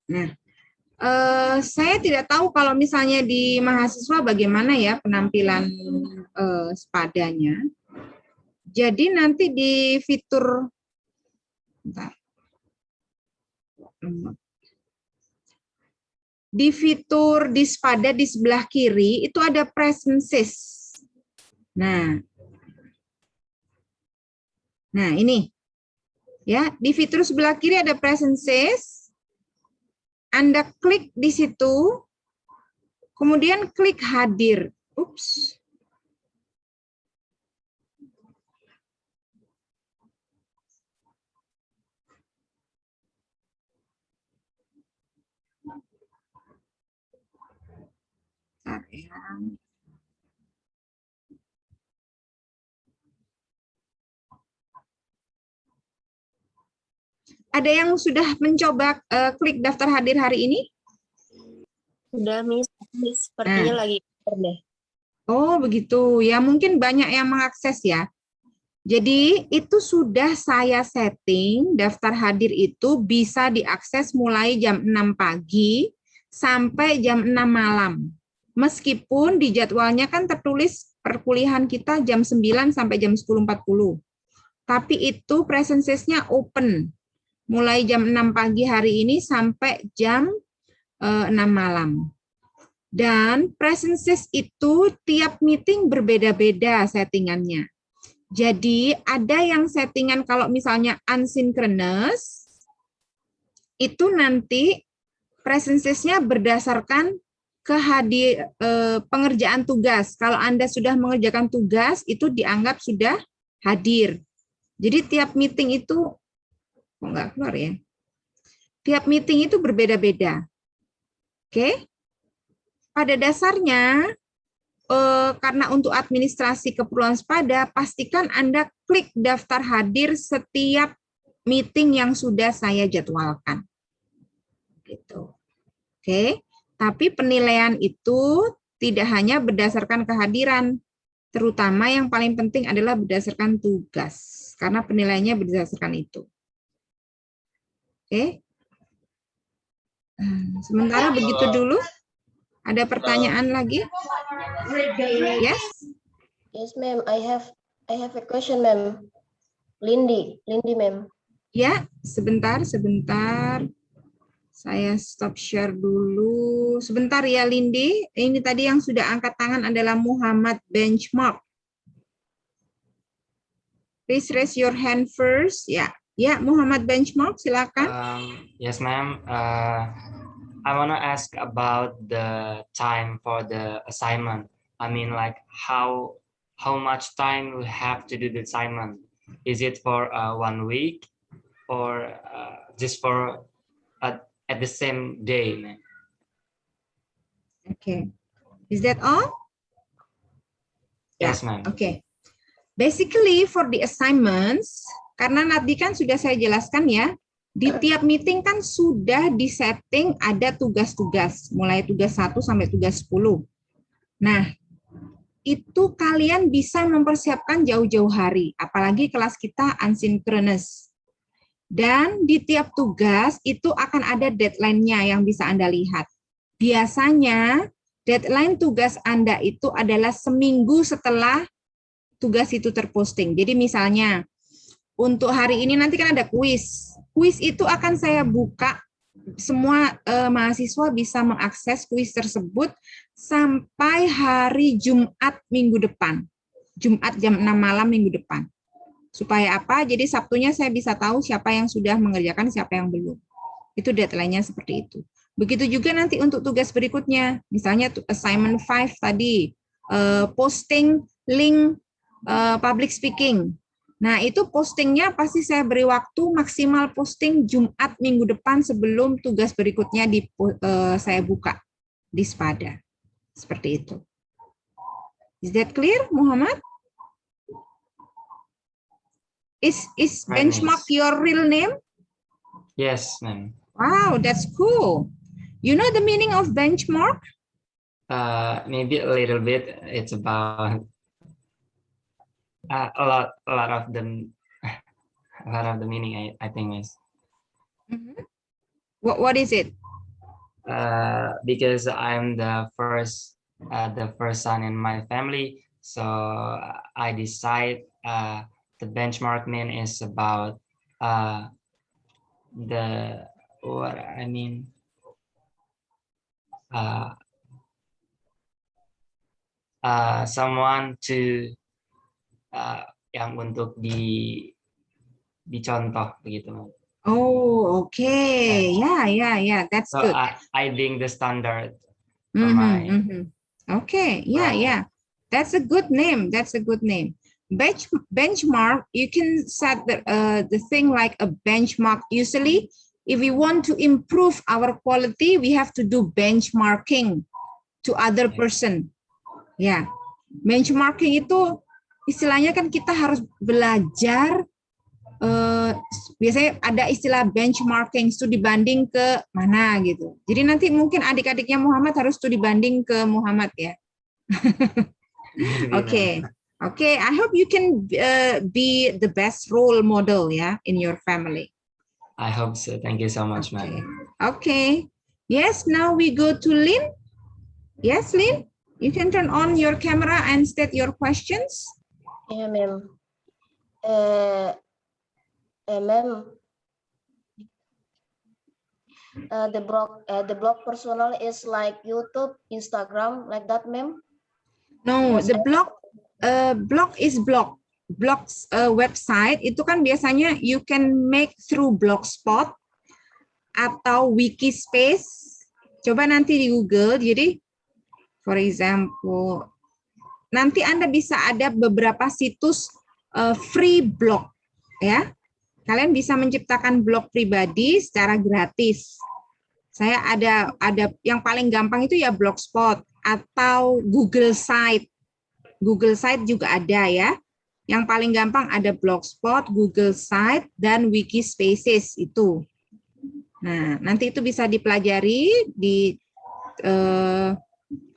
Nah, saya tidak tahu kalau misalnya di mahasiswa bagaimana ya penampilan Spadanya. Jadi nanti di fitur, bentar. di fitur Dispada di sebelah kiri itu ada presences. Nah ini ya, di fitur sebelah kiri ada presences. Anda klik di situ, kemudian klik hadir. Ups. Bentar ya. Ada yang sudah mencoba klik daftar hadir hari ini? Udah, Miss. Sepertinya lagi deh. Oh, begitu. Ya, mungkin banyak yang mengakses ya. Jadi, itu sudah saya setting, daftar hadir itu bisa diakses mulai jam 6 pagi sampai jam 6 malam. Meskipun di jadwalnya kan tertulis perkuliahan kita jam 9 sampai jam 10.40. Tapi itu presensesnya open. Mulai jam 6 pagi hari ini sampai jam 6 malam. Dan presences itu tiap meeting berbeda-beda settingannya. Jadi ada yang settingan kalau misalnya asynchronous, itu nanti presences-nya berdasarkan pengerjaan tugas. Kalau Anda sudah mengerjakan tugas, itu dianggap sudah hadir. Jadi tiap meeting itu, kok nggak keluar ya? Tiap meeting itu berbeda-beda. Oke? Pada dasarnya, karena untuk administrasi keperluan Spada, pastikan Anda klik daftar hadir setiap meeting yang sudah saya jadwalkan. Gitu. Oke, tapi penilaian itu tidak hanya berdasarkan kehadiran, terutama yang paling penting adalah berdasarkan tugas, karena penilaiannya berdasarkan itu. Oke. Sementara begitu dulu. Ada pertanyaan lagi? Yes? Yes, ma'am. I have a question, ma'am. Lindy, ma'am. Ya, sebentar. Saya stop share dulu. Sebentar ya, Lindy. Ini tadi yang sudah angkat tangan adalah Muhammad Benchmark. Please raise your hand first. Ya, Muhammad Benchmark, silakan. Yes, ma'am. I want to ask about the time for the assignment. I mean, like how much time we have to do the assignment? Is it for 1 week or just for at the same day, ma'am? Okay. Is that all? Yes, ma'am. Okay. Basically for the assignments, karena tadi kan sudah saya jelaskan ya, di tiap meeting kan sudah disetting ada tugas-tugas, mulai tugas 1 sampai tugas 10. Nah, itu kalian bisa mempersiapkan jauh-jauh hari, apalagi kelas kita asynchronous. Dan di tiap tugas itu akan ada deadline-nya yang bisa Anda lihat. Biasanya deadline tugas Anda itu adalah seminggu setelah tugas itu terposting. Jadi misalnya, untuk hari ini nanti kan ada kuis. Kuis itu akan saya buka, semua mahasiswa bisa mengakses kuis tersebut sampai hari Jumat minggu depan. Jumat jam 6 malam minggu depan. Supaya apa? Jadi Sabtunya saya bisa tahu siapa yang sudah mengerjakan, siapa yang belum. Itu deadline-nya seperti itu. Begitu juga nanti untuk tugas berikutnya. Misalnya assignment 5 tadi, posting link public speaking. Nah, itu postingnya pasti saya beri waktu maksimal posting Jumat minggu depan sebelum tugas berikutnya saya buka di Spada. Seperti itu. Is that clear, Muhammad? Is Benchmark your real name? Yes, ma'am. Wow, that's cool. You know the meaning of benchmark? Maybe a little bit. It's about a lot of the meaning. I think is. What is it? Because I'm the first son in my family, so I decide the benchmark mean is about someone to yang untuk dicontoh begitu. Oh, okay. Yeah. That's So good. I think the standard for my Okay. Yeah. That's a good name. Benchmark. You can set the thing like a benchmark. Usually, if we want to improve our quality, we have to do benchmarking to other person. Ya, benchmarking itu istilahnya kan kita harus belajar. Biasanya ada istilah benchmarking, studi banding ke mana gitu. Jadi nanti mungkin adik-adiknya Muhammad harus studi banding ke Muhammad ya. Okay. I hope you can be the best role model ya in your family. I hope so. Thank you so much, ma'am. Okay. Yes, now we go to Lynn. Yes, Lynn, you can turn on your camera and state your questions. Yeah, ma'am. Ma'am, the blog personal is like YouTube, Instagram, like that, ma'am? No, Yes, the blog is blog. Blogs website itu kan biasanya you can make through Blogspot atau Wikispace. Coba nanti di Google. Jadi, for example, nanti Anda bisa ada beberapa situs free blog, ya. Kalian bisa menciptakan blog pribadi secara gratis. Saya ada yang paling gampang itu ya Blogspot atau Google Site. Google Site juga ada ya. Yang paling gampang ada Blogspot, Google Site, dan Wikispaces itu. Nah, nanti itu bisa dipelajari,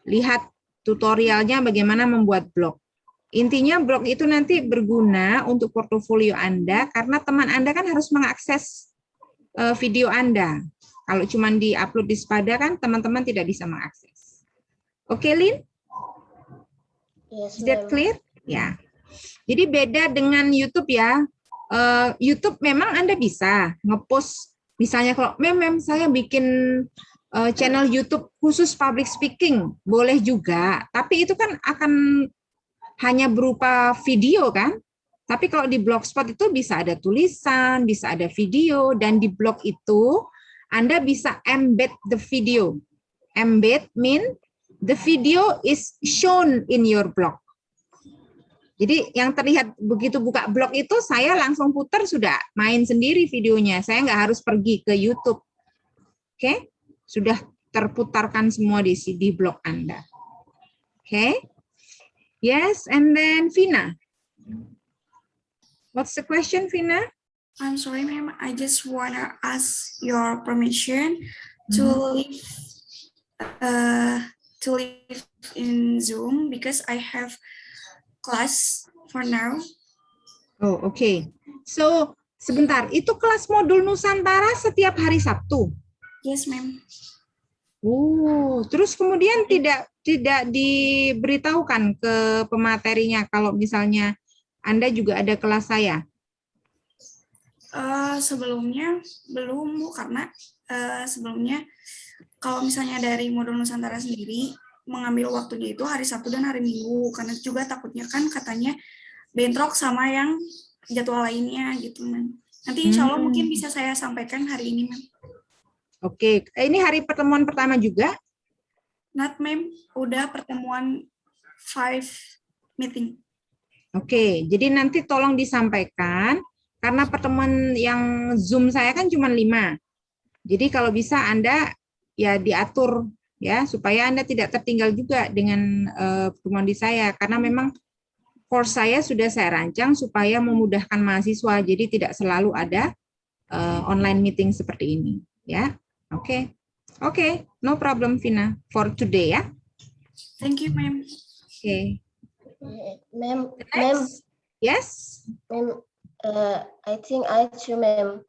lihat tutorialnya bagaimana membuat blog. Intinya blog itu nanti berguna untuk portofolio Anda karena teman Anda kan harus mengakses video Anda. Kalau cuma di-upload di Spada kan teman-teman tidak bisa mengakses. Oke, Lin? Yes, Is that ma'am. clear? Ya. Jadi beda dengan YouTube ya. YouTube memang Anda bisa ngepost, misalnya kalau mem saya bikin channel YouTube khusus public speaking, boleh juga. Tapi itu kan akan hanya berupa video kan. Tapi kalau di Blogspot itu bisa ada tulisan, bisa ada video, dan di blog itu Anda bisa embed the video. Embed mean the video is shown in your blog. Jadi yang terlihat begitu buka blog itu saya langsung putar sudah main sendiri videonya. Saya nggak harus pergi ke YouTube. Oke, sudah terputarkan semua di blog Anda. Oke. Yes, and then Vina. What's the question, Vina? I'm sorry, ma'am. I just wanna ask your permission to live in Zoom because I have class for now. Oh, okay. So, sebentar. Itu kelas modul Nusantara setiap hari Sabtu? Yes, ma'am. Oh, terus kemudian tidak diberitahukan ke pematerinya kalau misalnya Anda juga ada kelas saya? Sebelumnya belum, Bu, karena sebelumnya kalau misalnya dari modul Nusantara sendiri mengambil waktunya itu hari Sabtu dan hari Minggu, karena juga takutnya kan katanya bentrok sama yang jadwal lainnya gitu, ma'am. Nanti insya Allah mungkin bisa saya sampaikan hari ini, ma'am. Oke, ini hari pertemuan pertama juga? Not, ma'am. Udah pertemuan 5 meeting. Oke, jadi nanti tolong disampaikan, karena pertemuan yang Zoom saya kan cuma 5. Jadi kalau bisa Anda ya diatur ya, supaya Anda tidak tertinggal juga dengan pertemuan di saya, karena memang course saya sudah saya rancang supaya memudahkan mahasiswa, jadi tidak selalu ada online meeting seperti ini. Ya, oke. Oke, no problem, Vina, for today ya. Thank you, ma'am. Oke. Ma'am, Yes. ma'am, I think I too, ma'am.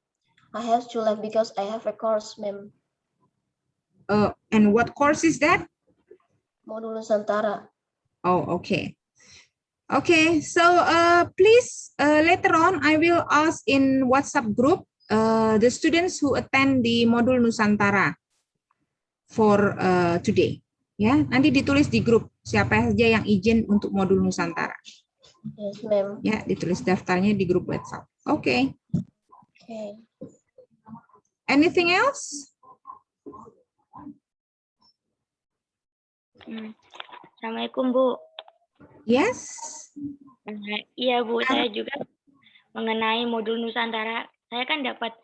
I have to leave because I have a course, ma'am. And what course is that? Modul Nusantara. Oh, okay. Okay, so please later on I will ask in WhatsApp group the students who attend the module Nusantara for today. Ya, nanti ditulis di grup siapa saja yang izin untuk modul Nusantara. Yes, ma'am. Ya, ditulis daftarnya di grup WhatsApp. Oke. Okay. Anything else? Assalamualaikum, Bu. Yes. Iya, Bu, saya juga mengenai modul Nusantara. Saya kan dapat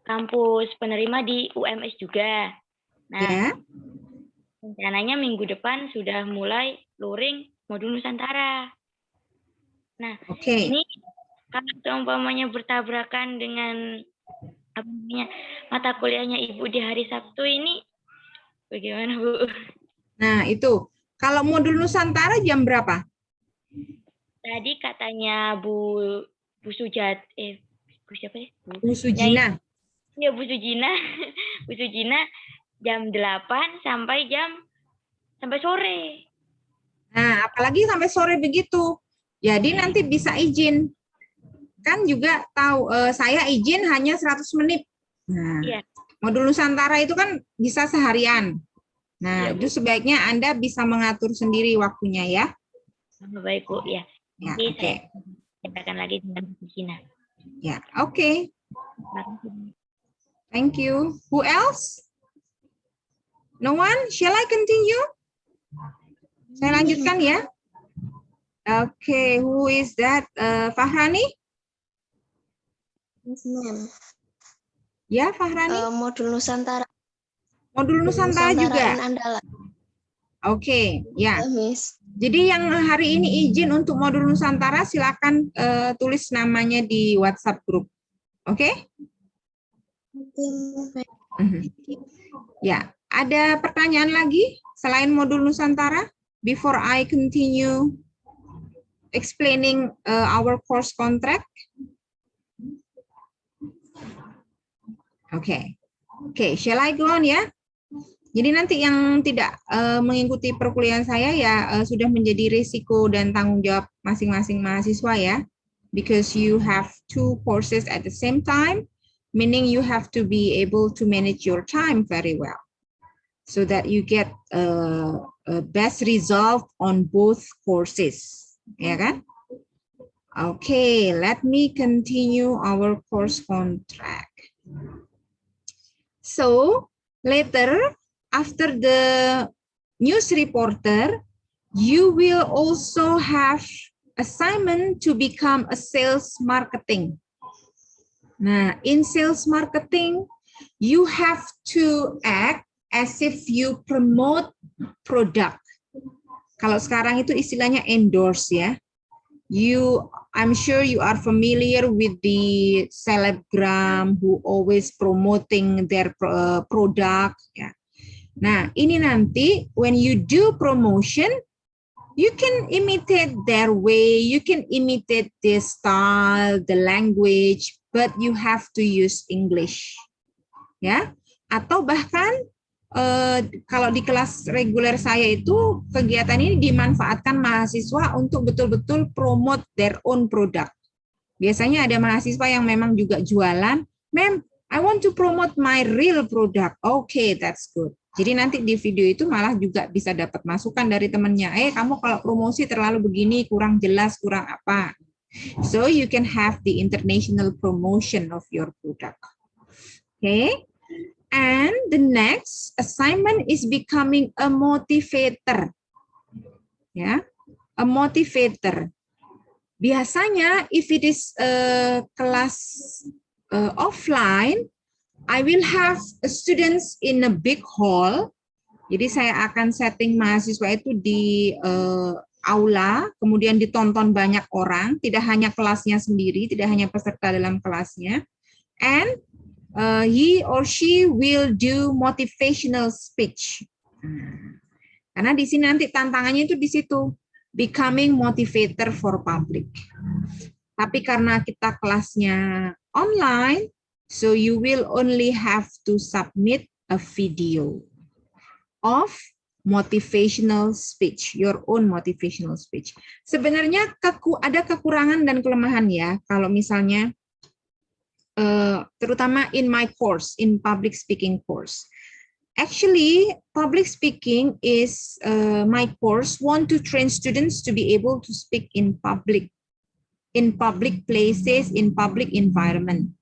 kampus penerima di UMS juga. Nah, rencananya minggu depan sudah mulai luring modul Nusantara. Nah, ini kalau umpamanya bertabrakan dengan apa namanya, mata kuliahnya Ibu di hari Sabtu ini, bagaimana, Bu? Nah, itu. Kalau modul Nusantara jam berapa? Tadi katanya Bu Sujat, Bu siapa ya? Bu Sujina. Iya, Bu Sujina. Bu Sujina jam 8 sampai sore. Nah, apalagi sampai sore begitu. Jadi nanti bisa izin. Kan juga tahu saya izin hanya 100 menit. Nah, modul Nusantara itu kan bisa seharian. Nah, itu sebaiknya Anda bisa mengatur sendiri waktunya ya. Baik, Bu, ya. Nanti saya katakan lagi dengan Bu Sujina. Ya, oke. Thank you. Who else? No one? Shall I continue? Saya lanjutkan ya. Okay, who is that? Fahrani? Yes, ma'am. Ya, Fahrani. Modul Nusantara. Modul Nusantara juga. Andalan. Oke, ya. Miss. Jadi yang hari ini izin untuk modul Nusantara silakan tulis namanya di WhatsApp grup. Oke? Ya, ada pertanyaan lagi selain modul Nusantara? Before I continue explaining our course contract. Oke, shall I go on ya? Jadi nanti yang tidak mengikuti perkuliahan saya ya sudah menjadi risiko dan tanggung jawab masing-masing mahasiswa ya. Because you have 2 courses at the same time, meaning you have to be able to manage your time very well, so that you get a best result on both courses, ya kan? Okay, let me continue our course contract. So later, after the news reporter, you will also have assignment to become a sales marketing. Nah, in sales marketing, you have to act as if you promote product. Kalau sekarang itu istilahnya endorse ya. I'm sure you are familiar with the selebgram who always promoting their product. Ya. Nah, ini nanti when you do promotion, you can imitate their way, you can imitate the style, the language, but you have to use English. Ya, atau bahkan kalau di kelas reguler saya itu kegiatan ini dimanfaatkan mahasiswa untuk betul-betul promote their own product. Biasanya ada mahasiswa yang memang juga jualan, "Ma'am, I want to promote my real product." Okay, that's good. Jadi nanti di video itu malah juga bisa dapat masukan dari temannya, kamu kalau promosi terlalu begini, kurang jelas, kurang apa. So you can have the international promotion of your product. Okay. And the next assignment is becoming a motivator. Ya, a motivator. Biasanya if it is kelas offline, I will have students in a big hall. Jadi saya akan setting mahasiswa itu di aula, kemudian ditonton banyak orang, tidak hanya kelasnya sendiri, tidak hanya peserta dalam kelasnya. And he or she will do motivational speech. Karena di sini nanti tantangannya itu di situ, becoming motivator for public. Tapi karena kita kelasnya online, so you will only have to submit a video of motivational speech, your own motivational speech. Sebenarnya ada kekurangan dan kelemahan ya, kalau misalnya terutama in my course, in public speaking course. Actually, public speaking is my course want to train students to be able to speak in public places, in public environment.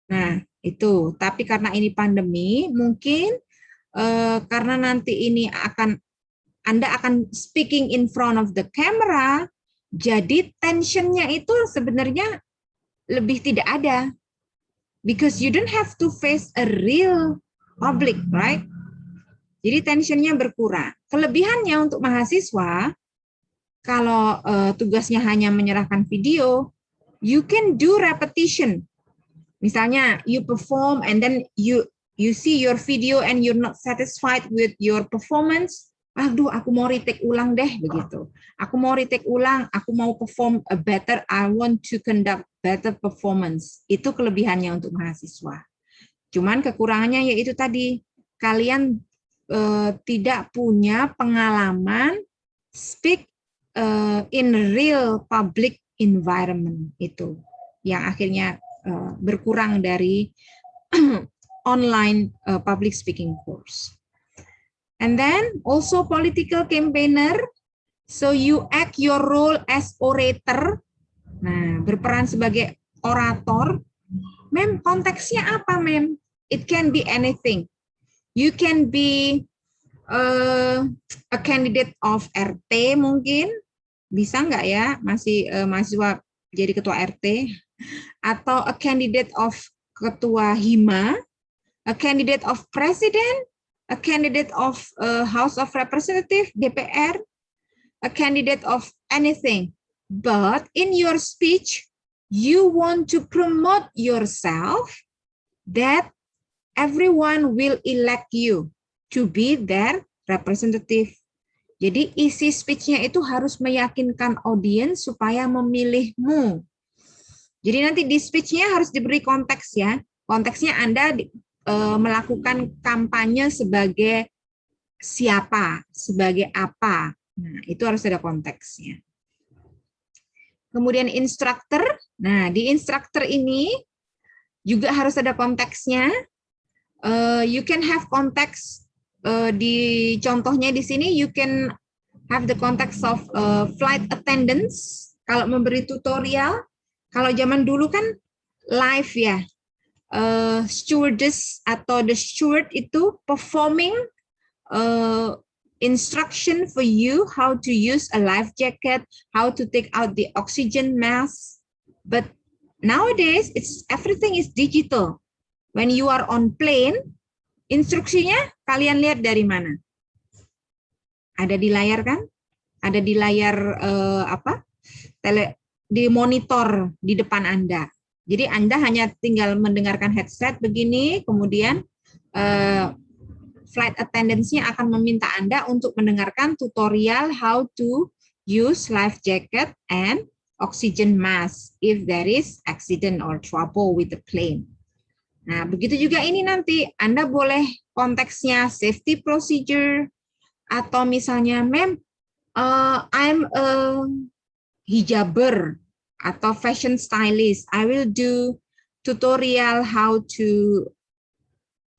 Nah, itu. Tapi karena ini pandemi, mungkin karena nanti ini Anda akan speaking in front of the camera, jadi tensionnya itu sebenarnya lebih tidak ada. Because you don't have to face a real public, right? Jadi tensionnya berkurang. Kelebihannya untuk mahasiswa, kalau tugasnya hanya menyerahkan video, you can do repetition. Misalnya you perform and then you see your video and you're not satisfied with your performance. Aduh, aku mau retake ulang deh, begitu. Aku mau retake ulang, aku mau perform a better, I want to conduct better performance. Itu kelebihannya untuk mahasiswa. Cuman kekurangannya yaitu tadi, kalian tidak punya pengalaman speak in real public environment, itu yang akhirnya berkurang dari online public speaking course. And then also political campaigner, so you act your role as orator. Nah, berperan sebagai orator. Mem, konteksnya apa, Mem? It can be anything. You can be a candidate of RT mungkin, bisa nggak ya, masih mahasiswa jadi ketua RT, atau a candidate of ketua HIMA, a candidate of president, a candidate of House of Representative, DPR, a candidate of anything. But in your speech, you want to promote yourself that everyone will elect you to be their representative. Jadi isi speech-nya itu harus meyakinkan audiens supaya memilihmu. Jadi nanti di speech-nya harus diberi konteks ya. Konteksnya Anda melakukan kampanye sebagai siapa, sebagai apa. Nah, itu harus ada konteksnya. Kemudian instructor. Nah, di instructor ini juga harus ada konteksnya. You can have context di contohnya di sini, you can have the context of flight attendants. Kalau memberi tutorial, kalau zaman dulu kan live ya, stewardess atau the steward itu performing instruction for you how to use a life jacket, how to take out the oxygen mask. But nowadays everything is digital. When you are on plane, instruksinya kalian lihat dari mana? Ada di layar kan? Ada di layar di monitor di depan Anda. Jadi Anda hanya tinggal mendengarkan headset begini, kemudian flight attendants-nya akan meminta Anda untuk mendengarkan tutorial how to use life jacket and oxygen mask if there is accident or trouble with the plane. Nah, begitu juga ini nanti Anda boleh konteksnya safety procedure atau misalnya, ma'am, I'm a hijaber atau fashion stylist. I will do tutorial how to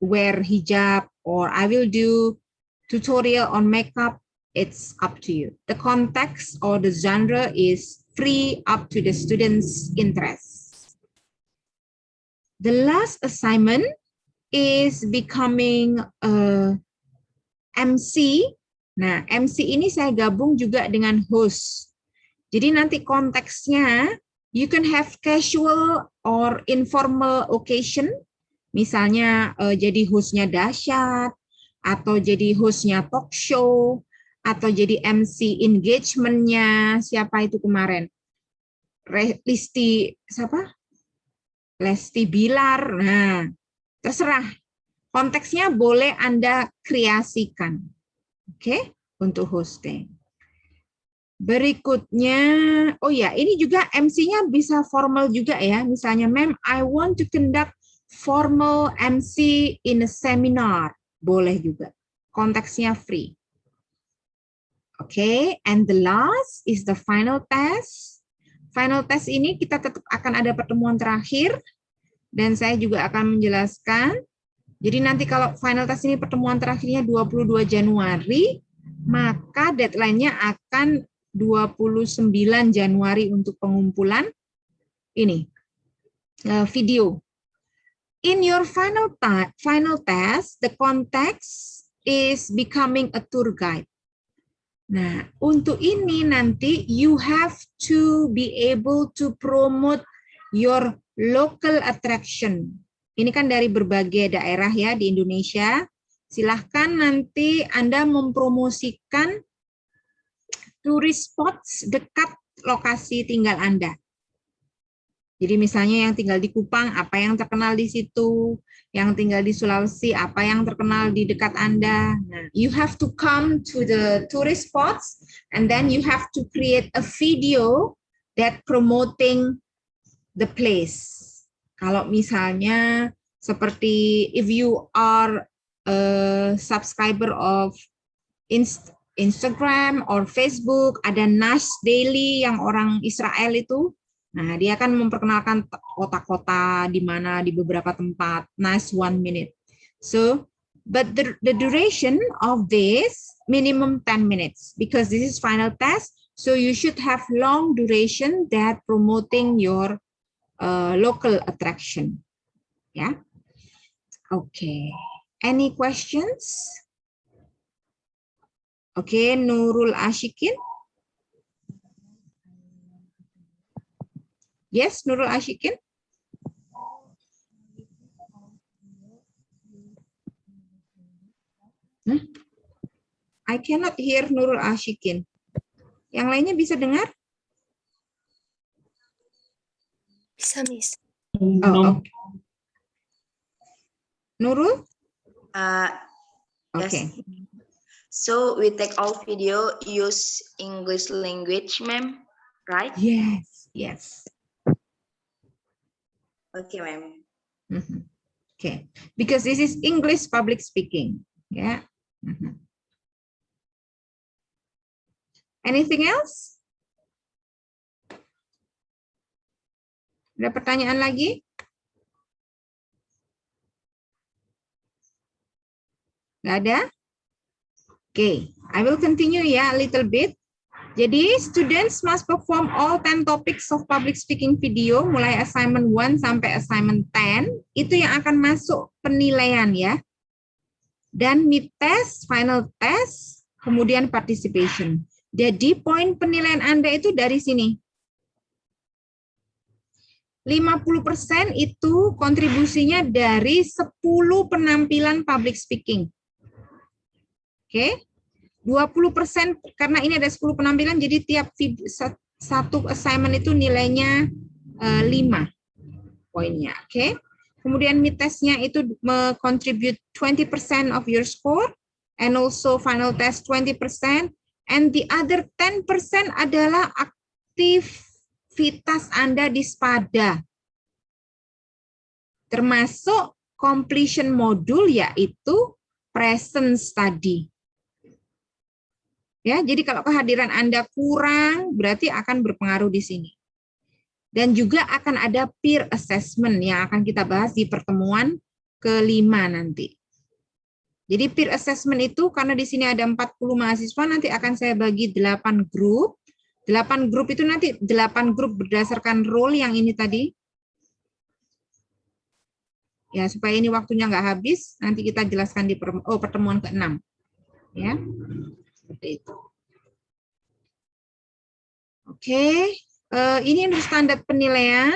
wear hijab, or I will do tutorial on makeup. It's up to you. The context or the genre is free, up to the student's interest. The last assignment is becoming MC. Nah, MC ini saya gabung juga dengan host. Jadi nanti konteksnya, you can have casual or informal occasion. Misalnya jadi hostnya dahsyat, atau jadi hostnya talk show, atau jadi MC engagement-nya siapa itu kemarin? Lesti Bilar. Nah, terserah. Konteksnya boleh Anda kreasikan. Oke, untuk hosting. Berikutnya, oh ya, ini juga MC-nya bisa formal juga ya. Misalnya, ma'am, I want to conduct formal MC in a seminar. Boleh juga. Konteksnya free. Oke, and the last is the final test. Final test ini kita tetap akan ada pertemuan terakhir, dan saya juga akan menjelaskan. Jadi nanti kalau final test ini pertemuan terakhirnya 22 Januari, maka deadline-nya akan 29 Januari untuk pengumpulan ini video. In your final test, the context is becoming a tour guide. Nah, untuk ini nanti you have to be able to promote your local attraction. Ini kan dari berbagai daerah ya di Indonesia. Silahkan nanti Anda mempromosikan tourist spots dekat lokasi tinggal Anda. Jadi misalnya yang tinggal di Kupang, apa yang terkenal di situ, yang tinggal di Sulawesi, apa yang terkenal di dekat Anda. Nah, you have to come to the tourist spots, and then you have to create a video that promoting the place. Kalau misalnya seperti if you are a subscriber of Instagram or Facebook, ada Nash Daily yang orang Israel itu. Nah, dia akan memperkenalkan kota-kota di mana di beberapa tempat. Nice 1 minute. So, but the duration of this minimum 10 minutes because this is final test. So you should have long duration that promoting your local attraction. Yeah. Okay. Any questions? Okay, Nurul Ashikin. Yes, Nurul Ashikin. I cannot hear Nurul Ashikin. Yang lainnya bisa dengar? Bisa, Miss. Oh, okay. Nurul? Okay. So we take all video use English language, ma'am, right? Yes, yes. Okay, ma'am. Okay, because this is English public speaking. Yeah. Anything else? Ada pertanyaan lagi? Nggak ada? Okay, I will continue ya a little bit. Jadi, students must perform all 10 topics of public speaking video, mulai assignment 1 sampai assignment 10. Itu yang akan masuk penilaian ya. Dan mid test, final test, kemudian participation. Jadi, poin penilaian Anda itu dari sini. 50% itu kontribusinya dari 10 penampilan public speaking. Oke. 20% karena ini ada 10 penampilan, jadi tiap satu assignment itu nilainya 5 poinnya. Oke. Kemudian mid testnya itu contribute 20% of your score, and also final test 20%, and the other 10% adalah aktivitas Anda di SPADA, termasuk completion modul yaitu presence study. Ya, jadi kalau kehadiran Anda kurang, berarti akan berpengaruh di sini. Dan juga akan ada peer assessment yang akan kita bahas di pertemuan kelima nanti. Jadi peer assessment itu karena di sini ada 40 mahasiswa, nanti akan saya bagi 8 grup. 8 grup itu nanti 8 grup berdasarkan role yang ini tadi. Ya, supaya ini waktunya nggak habis, nanti kita jelaskan di pertemuan ke-6. Ya. Seperti itu. Oke, ini untuk standar penilaian.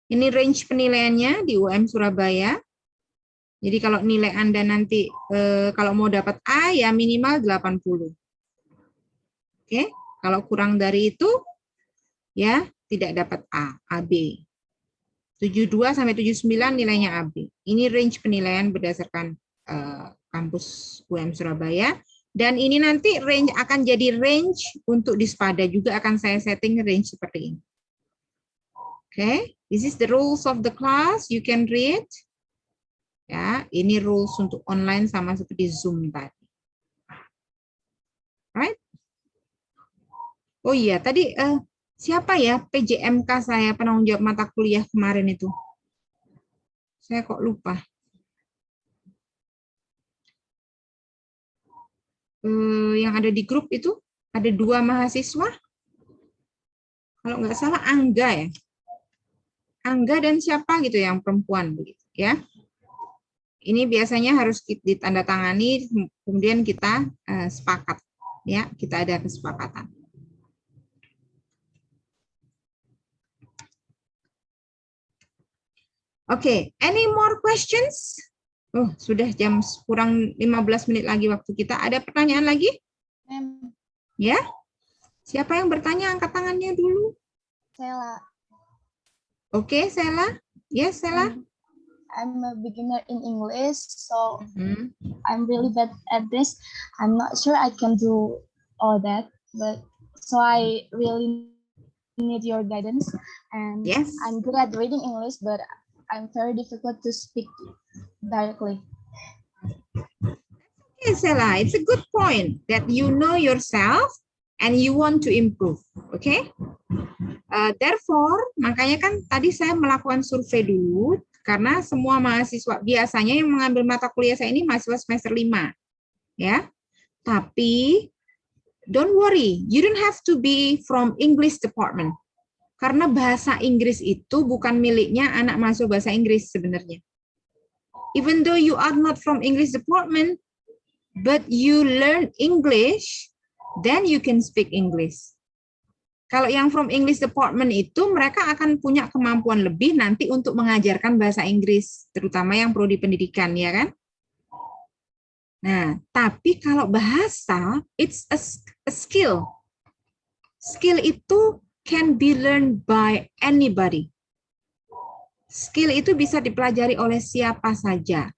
Ini range penilaiannya di UM Surabaya. Jadi kalau nilai Anda nanti kalau mau dapat A ya minimal 80. Oke, kalau kurang dari itu ya tidak dapat A, AB. 72 sampai 79 nilainya AB. Ini range penilaian berdasarkan kampus UM Surabaya. Dan ini nanti range akan jadi range untuk di SPADA juga akan saya setting range seperti ini. Oke, this is the rules of the class. You can read. Ya, ini rules untuk online sama seperti Zoom tadi. Right? Oh iya, tadi siapa ya PJMK saya penanggung jawab mata kuliah kemarin itu? Saya kok lupa. yang ada di grup itu ada 2 mahasiswa. Kalau nggak salah Angga ya. Angga dan siapa gitu yang perempuan begitu ya. Ini biasanya harus ditandatangani kemudian kita sepakat ya, kita ada kesepakatan. Oke, any more questions? Oh, sudah jam kurang 15 menit lagi waktu kita. Ada pertanyaan lagi? Ya? Siapa yang bertanya? Angkat tangannya dulu. Sela. Oke, Sela. Yes, Sela. I'm a beginner in English, so I'm really bad at this. I'm not sure I can do all that, but so I really need your guidance. And yes, I'm good at reading English, but I'm very difficult to speak directly. Okay, Sela, it's a good point that you know yourself and you want to improve. Okay. Therefore, makanya kan tadi saya melakukan survei dulu karena semua mahasiswa biasanya yang mengambil mata kuliah saya ini mahasiswa semester 5. Ya. Tapi don't worry, you don't have to be from English department. Karena bahasa Inggris itu bukan miliknya anak mahasiswa bahasa Inggris sebenarnya. Even though you are not from English department, but you learn English, then you can speak English. Kalau yang from English department itu mereka akan punya kemampuan lebih nanti untuk mengajarkan bahasa Inggris, terutama yang prodi pendidikan, ya kan? Nah, tapi kalau bahasa, it's a skill. Skill itu can be learned by anybody. Skill itu bisa dipelajari oleh siapa saja.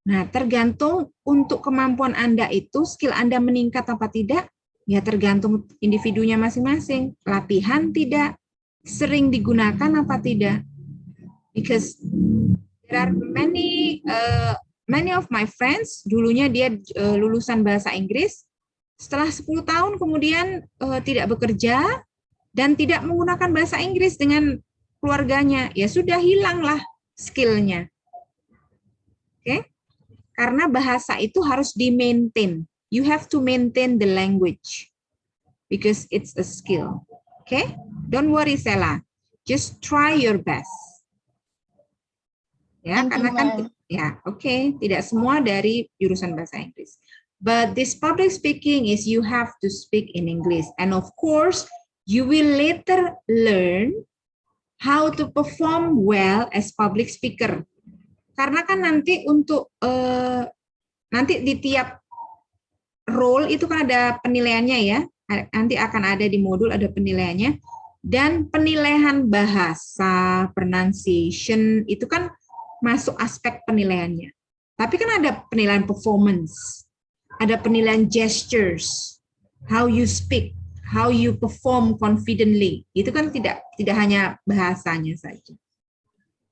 Nah, tergantung untuk kemampuan Anda itu, skill Anda meningkat apa tidak, ya tergantung individunya masing-masing. Latihan tidak, sering digunakan apa tidak. Because there are many of my friends, dulunya dia lulusan bahasa Inggris, setelah 10 tahun kemudian tidak bekerja dan tidak menggunakan bahasa Inggris dengan keluarganya, ya sudah hilanglah skillnya. Oke? Karena bahasa itu harus di-maintain. You have to maintain the language because it's a skill. Okay? Don't worry, Sela. Just try your best. Ya, karena kan ya, oke, tidak semua dari jurusan bahasa Inggris. But this public speaking is you have to speak in English, and of course, you will later learn how to perform well as public speaker. Karena kan nanti untuk nanti di tiap role itu kan ada penilaiannya ya. Nanti akan ada di modul ada penilaiannya. Dan penilaian bahasa, pronunciation itu kan masuk aspek penilaiannya. Tapi kan ada penilaian performance, ada penilaian gestures, how you speak, how you perform confidently. Itu kan tidak hanya bahasanya saja.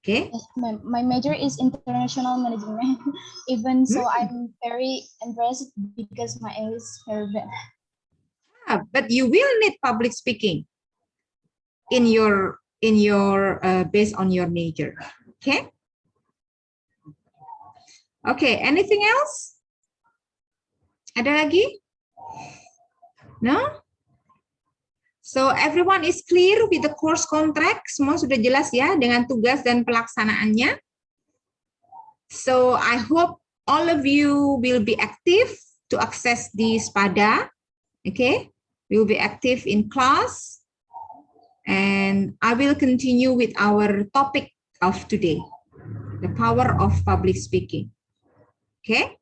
Okay. Yes, ma'am. My major is international management. Even so, I'm very impressed because my English is very bad. But you will need public speaking in your based on your major. Okay. Okay. Anything else? Ada lagi? No? So everyone is clear with the course contract. Semua sudah jelas ya dengan tugas dan pelaksanaannya. So I hope all of you will be active to access the SPADA. Okay, we will be active in class. And I will continue with our topic of today, the power of public speaking. Okay.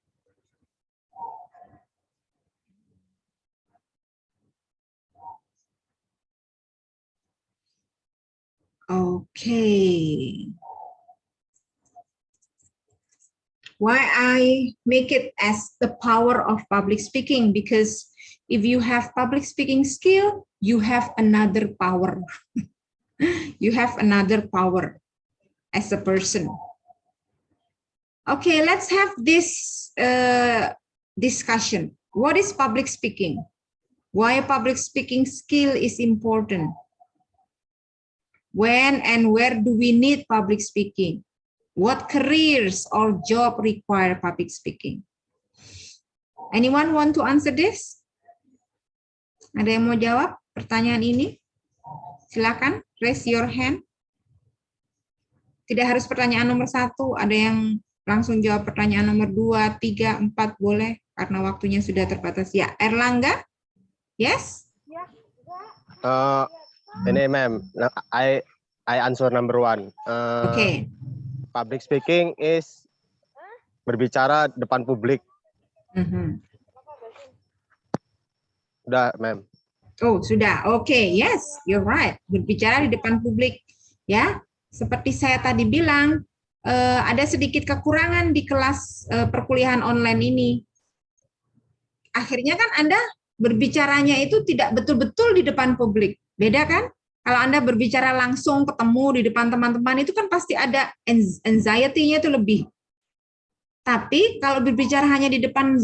Okay. Why I make it as the power of public speaking? Because if you have public speaking skill, you have another power. You have another power as a person. Okay, let's have this discussion. What is public speaking? Why public speaking skill is important? When and where do we need public speaking? What careers or job require public speaking? Anyone want to answer this? Ada yang mau jawab pertanyaan ini? Silakan, raise your hand. Tidak harus pertanyaan nomor 1, ada yang langsung jawab pertanyaan nomor 2, 3, 4, boleh, karena waktunya sudah terbatas. Ya, Erlangga? Yes? Ini ma'am, I answer number 1. Okay. Public speaking is berbicara depan publik. Udah, ma'am. Oh, sudah. Oke, yes, you're right. Berbicara di depan publik, ya. Seperti saya tadi bilang, ada sedikit kekurangan di kelas perkuliahan online ini. Akhirnya kan Anda berbicaranya itu tidak betul-betul di depan publik. Beda kan? Kalau Anda berbicara langsung ketemu di depan teman-teman itu kan pasti ada anxiety-nya itu lebih. Tapi kalau berbicara hanya di depan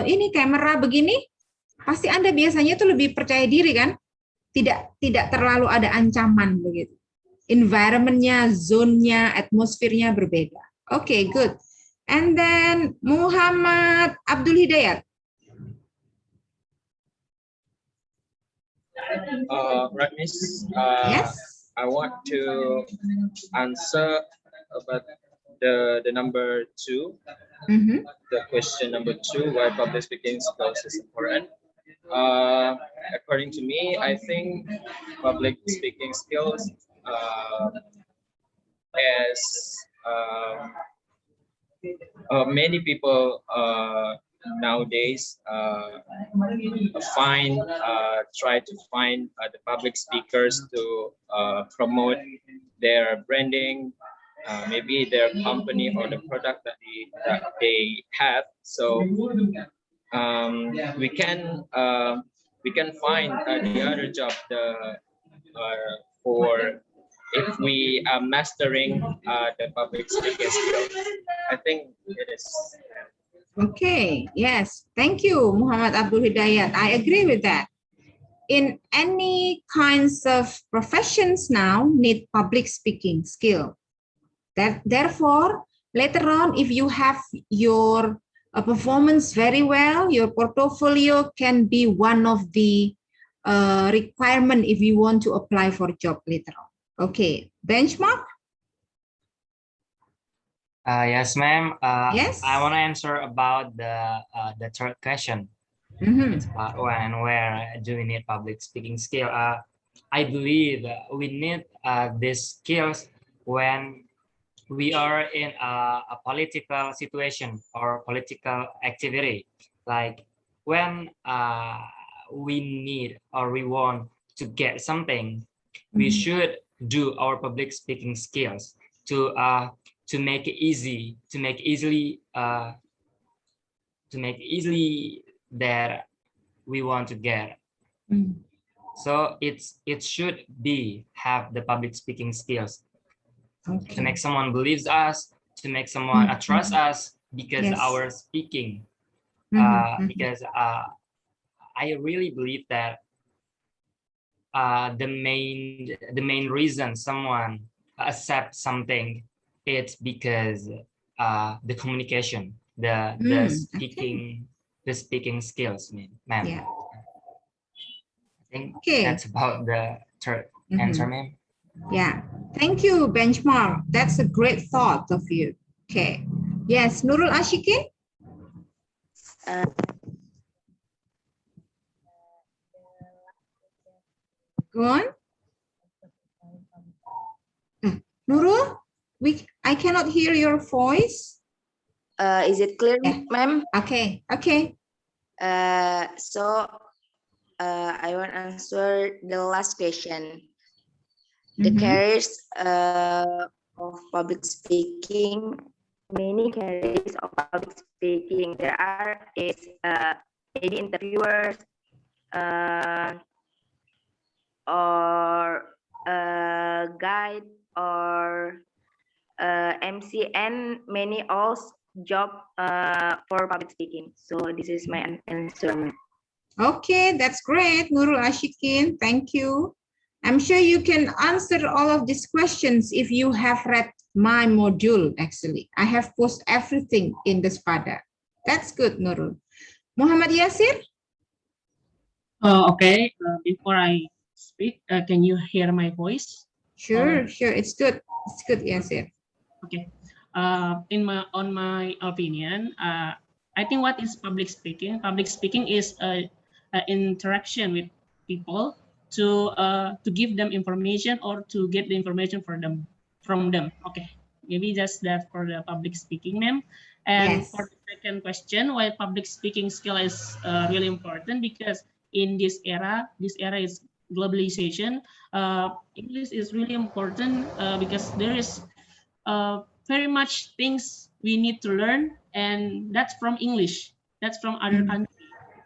ini kamera begini, pasti Anda biasanya itu lebih percaya diri kan? Tidak terlalu ada ancaman begitu. Environment-nya, zone-nya, atmosfernya berbeda. Oke, good. And then Muhammad Abdul Hidayat. Right, Miss. Yes. I want to answer about the number 2. The question number 2, why public speaking skills is important. According to me, I think public speaking skills as many people nowadays try to find the public speakers to promote their branding, maybe their company or the product that they have. So we can find the other job for if we are mastering the public speaking skills. I think it is. Okay, yes, thank you, Muhammad Abdul Hidayat. I agree with that. In any kinds of professions now need public speaking skill. Therefore, later on, if you have your performance very well, your portfolio can be one of the requirement if you want to apply for a job later on. Okay, benchmark? Yes, ma'am. Yes. I want to answer about the third question. It's about when and where do we need public speaking skill? I believe we need these skills when we are in a political situation or political activity. Like when we need or we want to get something, we should do our public speaking skills to make it easy, to make easily that we want to get. So it should be have the public speaking skills to make someone believes us, to make someone trust us because our speaking. Because I really believe that the main reason someone accepts something, it's because the communication, the speaking skills, ma'am. Yeah. I think that's about the third answer, ma'am. Yeah, thank you, benchmark. That's a great thought of you. Okay. Yes, Nurul Ashikin. Go on. Nurul, I cannot hear your voice. Is it clear, ma'am? Okay, okay. So I want to answer the last question. The careers of public speaking, many careers of public speaking. There are maybe interviewers or guide or MC and many else job for public speaking. So this is my answer. Okay, that's great, Nurul Ashikin. Thank you. I'm sure you can answer all of these questions if you have read my module, actually. I have posted everything in the Spada. That's good, Nurul. Muhammad Yasir? Okay. Before I speak, can you hear my voice? Sure, sure. It's good. It's good, Yasir. Okay. On my opinion, I think what is public speaking? Public speaking is a interaction with people to give them information or to get the information from them. Okay. Maybe just that for the public speaking, ma'am. And Yes. for the second question, why public speaking skill is really important, because in this era is globalization. English is really important because there is very much things we need to learn, and that's from English, that's from other country.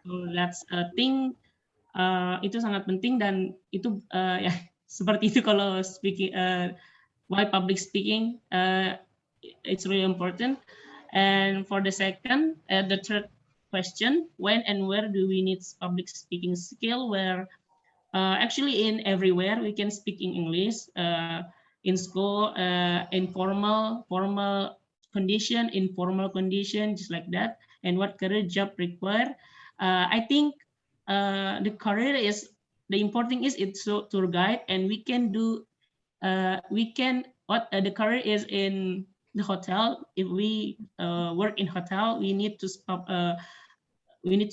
So that's a thing, itu sangat penting, dan itu ya seperti itu kalau speaking, why public speaking it's really important. And for the second, the third question, when and where do we need public speaking skill? Where actually in everywhere we can speak in English, in school, in formal condition, informal condition, just like that. And what career job require? I think the career is, the important thing is it's tour guide, and we can do, what the career is in the hotel. If we work in hotel, we need to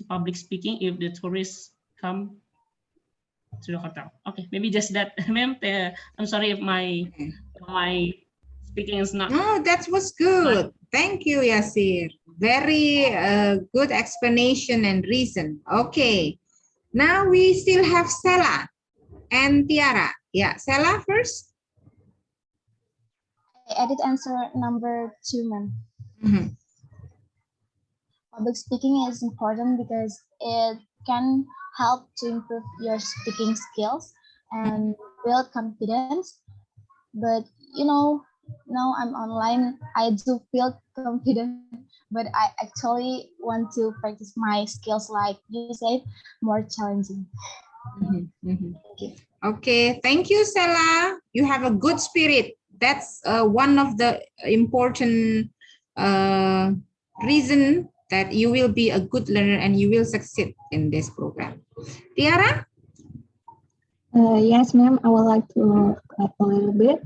public speaking if the tourists come to the hotel. Okay, maybe just that, ma'am. I'm sorry if my speaking is not. No, that was good. Thank you, Yasir. Very good explanation and reason. Okay, now we still have Stella and Tiara. Yeah, Stella first. I did answer number 2, ma'am. Public speaking is important because it can help to improve your speaking skills and build confidence. But you know, now I'm online, I do feel confident, but I actually want to practice my skills, like you said, more challenging. Okay, thank you, Stella. You have a good spirit. That's one of the important reason that you will be a good learner and you will succeed in this program. Tiara? Yes, ma'am. I would like to add a little bit.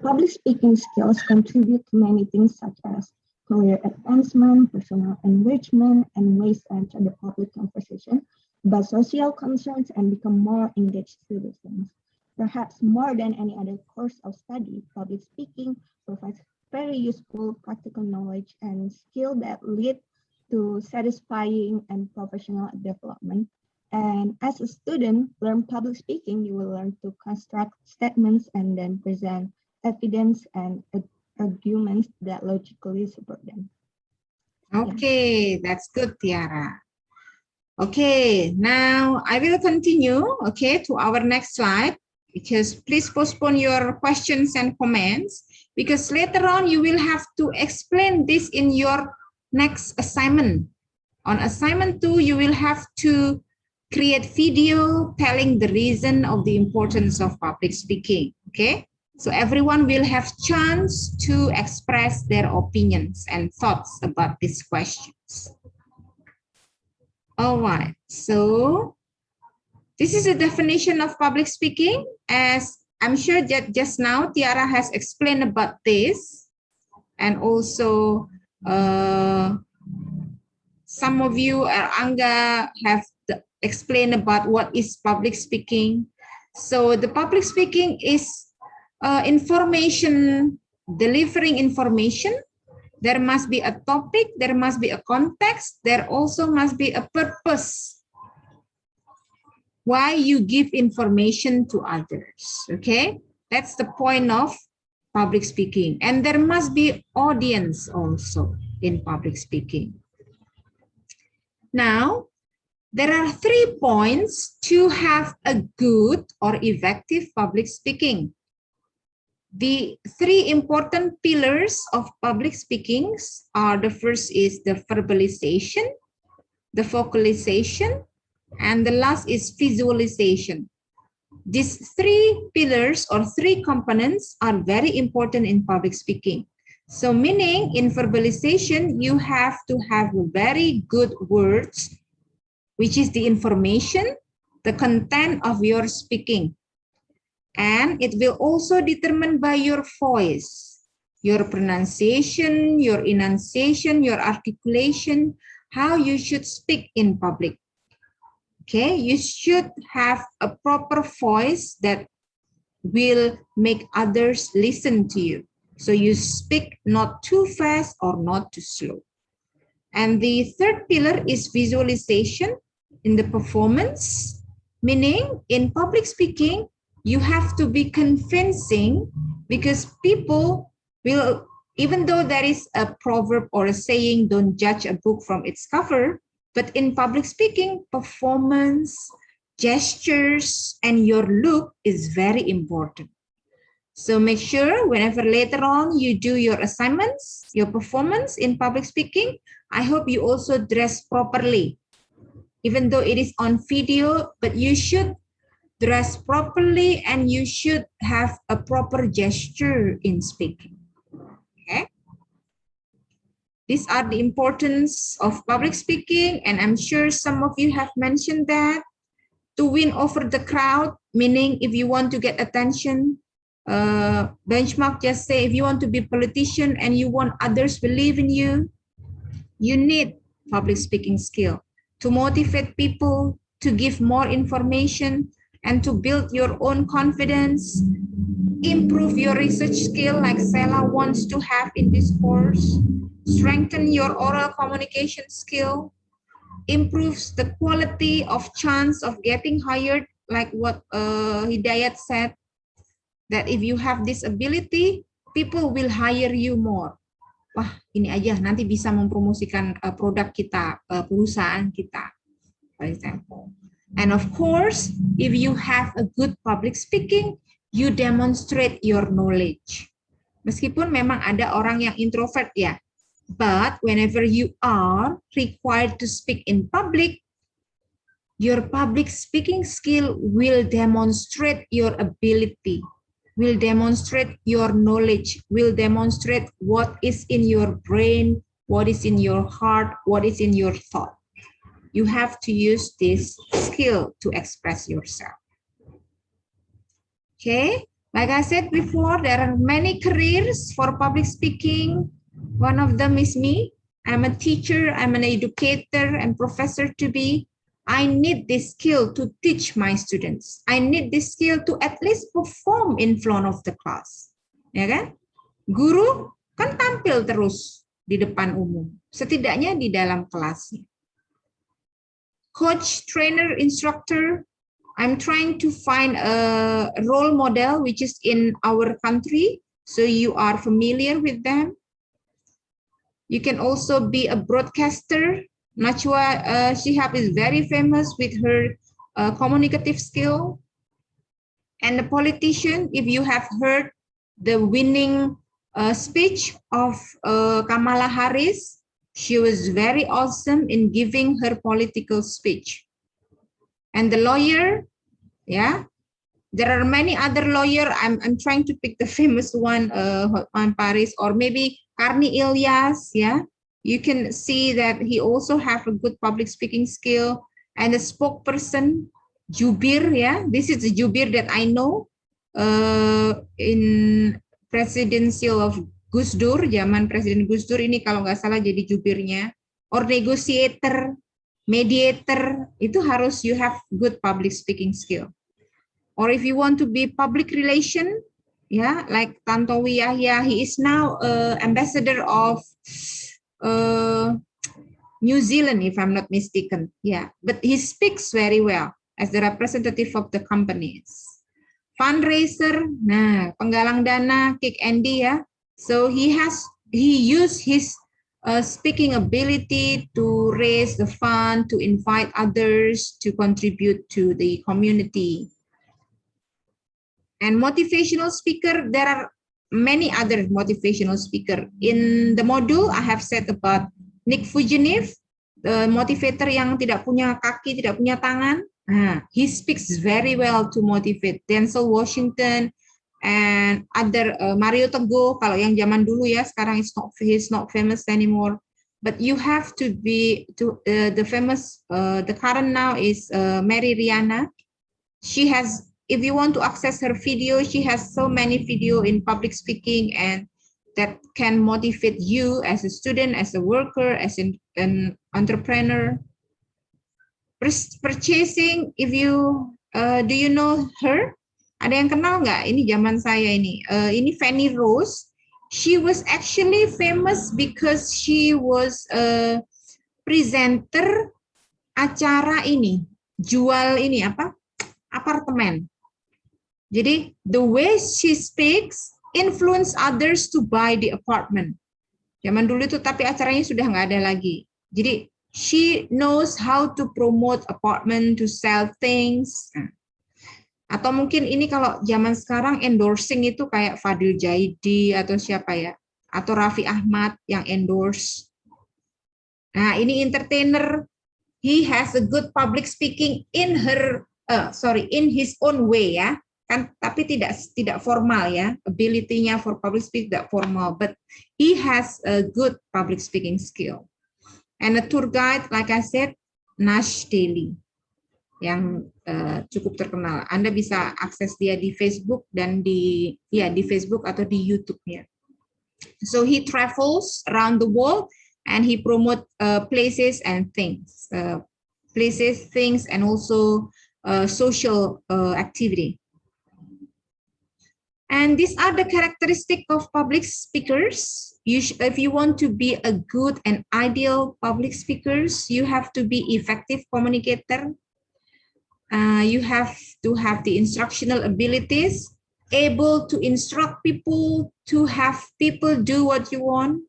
Public speaking skills contribute to many things such as career advancement, personal enrichment, and ways to enter the public conversation about social concerns and become more engaged citizens. Perhaps more than any other course of study, public speaking provides very useful practical knowledge and skill that lead to satisfying and professional development. And as a student, learn public speaking, you will learn to construct statements and then present evidence and arguments that logically support them. Okay, that's good, Tiara. Okay, now I will continue, okay, to our next slide, because please postpone your questions and comments, because later on you will have to explain this in your next assignment. On assignment 2, you will have to create video telling the reason of the importance of public speaking, okay? So everyone will have chance to express their opinions and thoughts about these questions. All right, so this is a definition of public speaking, as I'm sure that just now Tiara has explained about this, and also some of you, Angga, have explained about what is public speaking. So the public speaking is information, delivering information. There must be a topic, there must be a context, there also must be a purpose why you give information to others, okay? That's the point of public speaking. And there must be audience also in public speaking. Now, there are 3 points to have a good or effective public speaking. The 3 important pillars of public speaking are, the first is the verbalization, the vocalization, and the last is visualization. These 3 pillars or 3 components are very important in public speaking. So meaning in verbalization, you have to have very good words, which is the information, the content of your speaking. And it will also determined by your voice, your pronunciation, your enunciation, your articulation, how you should speak in public. Okay, you should have a proper voice that will make others listen to you. So you speak not too fast or not too slow. And the third pillar is visualization in the performance, meaning in public speaking, you have to be convincing because people will, even though there is a proverb or a saying, don't judge a book from its cover, but in public speaking, performance, gestures, and your look is very important. So make sure whenever later on you do your assignments, your performance in public speaking, I hope you also dress properly. Even though it is on video, but you should dress properly and you should have a proper gesture in speaking. Okay. These are the importance of public speaking, and I'm sure some of you have mentioned that. To win over the crowd, meaning if you want to get attention, benchmark just say if you want to be a politician and you want others believe in you, you need public speaking skill to motivate people, to give more information, and to build your own confidence, improve your research skill like Sela wants to have in this course, strengthen your oral communication skill, improves the quality of chance of getting hired, like what Hidayat said, that if you have this ability, people will hire you more. Wah, ini aja nanti bisa mempromosikan produk kita, perusahaan kita, for example. And of course, if you have a good public speaking, you demonstrate your knowledge. Meskipun memang ada orang yang introvert ya, but whenever you are required to speak in public, your public speaking skill will demonstrate your ability, will demonstrate your knowledge, will demonstrate what is in your brain, what is in your heart, what is in your thought. You have to use this skill to express yourself. Okay, like I said before, there are many careers for public speaking. One of them is me. I'm a teacher, I'm an educator and professor to be. I need this skill to teach my students. I need this skill to at least perform in front of the class. Ya kan? Guru kan tampil terus di depan umum, setidaknya di dalam kelasnya. Coach, trainer, instructor, I'm trying to find a role model which is in our country, so you are familiar with them. You can also be a broadcaster. Najwa Shihab is very famous with her communicative skill. And a politician, if you have heard the winning speech of Kamala Harris, she was very awesome in giving her political speech. And the lawyer, yeah, there are many other lawyers. I'm trying to pick the famous one, Hotman Paris, or maybe Karni Ilyas, yeah. You can see that he also have a good public speaking skill. And the spokesperson, Jubir, yeah. This is the Jubir that I know in presidential of Gus Dur, zaman Presiden Gus Dur ini kalau nggak salah jadi jubirnya. Or negotiator, mediator, itu harus you have good public speaking skill. Or if you want to be public relation, yeah, like Tantowi Yahya, he is now ambassador of New Zealand, if I'm not mistaken. Yeah, but he speaks very well as the representative of the companies. Fundraiser, nah, penggalang dana, Kick Andy, ya. So he used his speaking ability to raise the fund, to invite others to contribute to the community. And motivational speaker, there are many other motivational speaker. In the module, I have said about Nick Fuginiev, the motivator yang tidak punya kaki, tidak punya tangan. He speaks very well to motivate. Denzel Washington, and other Mario Teguh, kalau yang zaman dulu ya, sekarang he's not famous anymore. But you have to be the famous, the current now is Mary Riana. She has, if you want to access her video, she has so many video in public speaking, and that can motivate you as a student, as a worker, as an entrepreneur. Purchasing, if you do you know her? Ada yang kenal nggak? Ini zaman saya ini. Ini Fanny Rose. She was actually famous because she was a presenter acara ini, jual ini apa? Apartemen. Jadi the way she speaks influence others to buy the apartment. Zaman dulu itu, tapi acaranya sudah nggak ada lagi. Jadi she knows how to promote apartment, to sell things. Atau mungkin ini kalau zaman sekarang endorsing itu kayak Fadil Jaidi atau siapa ya, atau Raffi Ahmad yang endorse. Nah, ini entertainer, he has a good public speaking in in his own way ya, kan, tapi tidak formal ya, ability-nya for public speaking tidak formal, but he has a good public speaking skill. And a tour guide, like I said, Nash Daily, yang cukup terkenal. Anda bisa akses dia di Facebook dan di Facebook atau di YouTube-nya. So he travels around the world and he promote places and things, and also social activity. And these are the characteristics of public speakers. If you want to be a good and ideal public speakers, you have to be effective communicator. You have to have the instructional abilities, able to instruct people, to have people do what you want.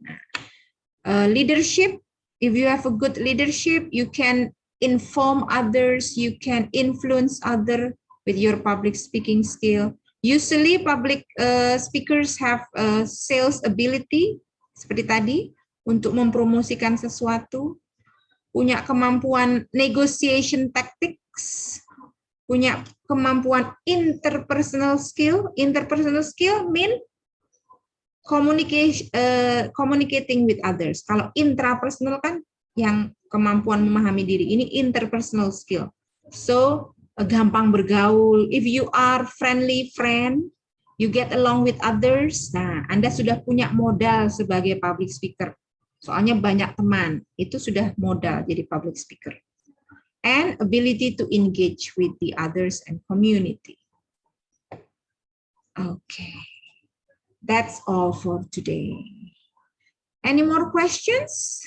Leadership, if you have a good leadership, you can inform others, you can influence others with your public speaking skill. Usually public speakers have sales ability, seperti tadi, untuk mempromosikan sesuatu, punya kemampuan negotiation tactics, punya kemampuan interpersonal skill. Interpersonal skill mean communicating with others. Kalau intrapersonal kan yang kemampuan memahami diri. Ini interpersonal skill. So gampang bergaul. If you are friendly friend, you get along with others. Nah, Anda sudah punya modal sebagai public speaker. Soalnya banyak teman. Itu sudah modal jadi public speaker. And ability to engage with the others and community. Okay, that's all for today. Any more questions?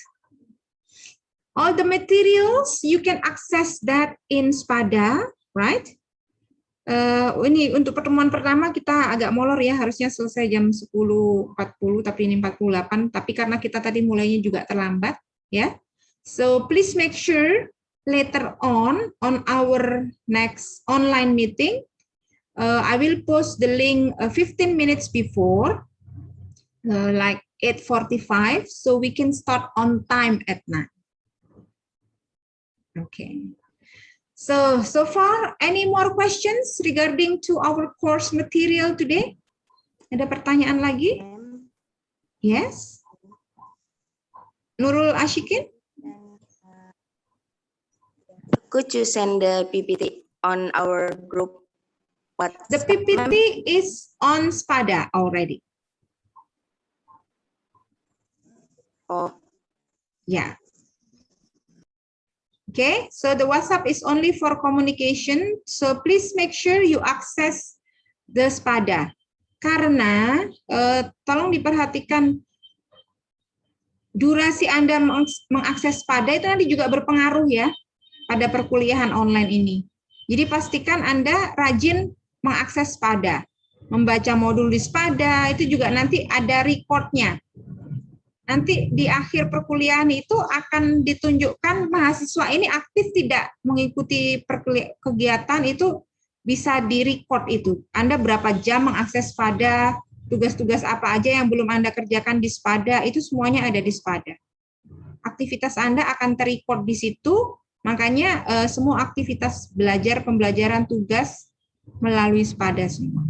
All the materials, you can access that in Spada, right? Ini untuk pertemuan pertama kita agak molor ya, harusnya selesai jam 10.40, tapi ini 48, tapi karena kita tadi mulainya juga terlambat, ya. So please make sure later on our next online meeting, I will post the link 15 minutes before, like 8:45, so we can start on time at 9. Okay. So far, any more questions regarding to our course material today? Ada pertanyaan lagi? Yes. Nurul Ashikin? Could you send the PPT on our group? The PPT is on Spada already. Oh. Yeah. Okay, so the WhatsApp is only for communication. So please make sure you access the Spada. Karena tolong diperhatikan durasi Anda mengakses Spada itu nanti juga berpengaruh ya pada perkuliahan online ini. Jadi pastikan Anda rajin mengakses Spada. Membaca modul di Spada, itu juga nanti ada recordnya. Nanti di akhir perkuliahan itu akan ditunjukkan mahasiswa ini aktif tidak mengikuti kegiatan, itu bisa di-record itu. Anda berapa jam mengakses Spada, tugas-tugas apa aja yang belum Anda kerjakan di Spada, itu semuanya ada di Spada. Aktivitas Anda akan ter-record di situ, makanya semua aktivitas belajar, pembelajaran, tugas melalui Spada semua.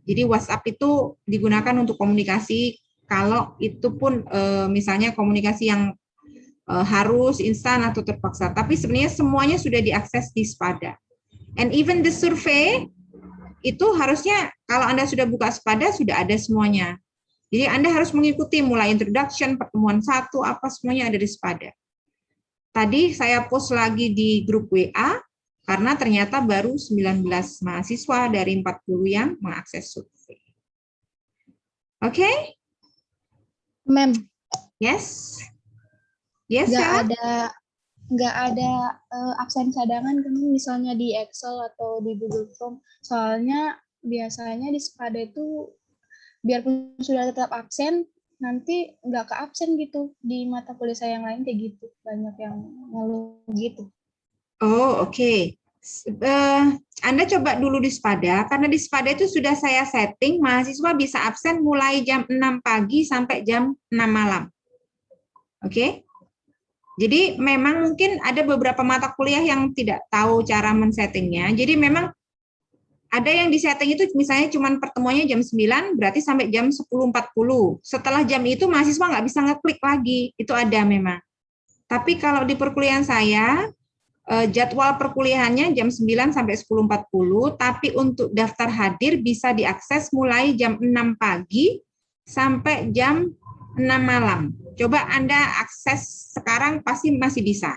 Jadi WhatsApp itu digunakan untuk komunikasi kalau itu pun misalnya komunikasi yang harus instan atau terpaksa. Tapi sebenarnya semuanya sudah diakses di Spada. And even the survey itu harusnya kalau Anda sudah buka Spada sudah ada semuanya. Jadi Anda harus mengikuti mulai introduction, pertemuan 1, apa semuanya ada di Spada. Tadi saya post lagi di grup WA karena ternyata baru 19 mahasiswa dari 40 yang mengakses survei. Oke? Ma'am. Yes. Yes, Sarah? Nggak ada absen cadangan kan misalnya di Excel atau di Google Form. Soalnya biasanya di Spada itu biarpun sudah tetap absen, nanti nggak ke absen gitu. Di mata kuliah saya yang lain kayak gitu. Banyak yang ngeluh gitu. Oh, oke. Anda coba dulu di Spada, karena di Spada itu sudah saya setting mahasiswa bisa absen mulai jam 6 pagi sampai jam 6 malam. Oke? Jadi memang mungkin ada beberapa mata kuliah yang tidak tahu cara men-settingnya. Jadi memang ada yang di-setting itu misalnya cuma pertemuannya jam 9, berarti sampai jam 10.40. Setelah jam itu mahasiswa nggak bisa ngeklik lagi. Itu ada memang. Tapi kalau di perkuliahan saya, jadwal perkuliahannya jam 9 sampai 10.40, tapi untuk daftar hadir bisa diakses mulai jam 6 pagi sampai jam 6 malam. Coba Anda akses sekarang pasti masih bisa.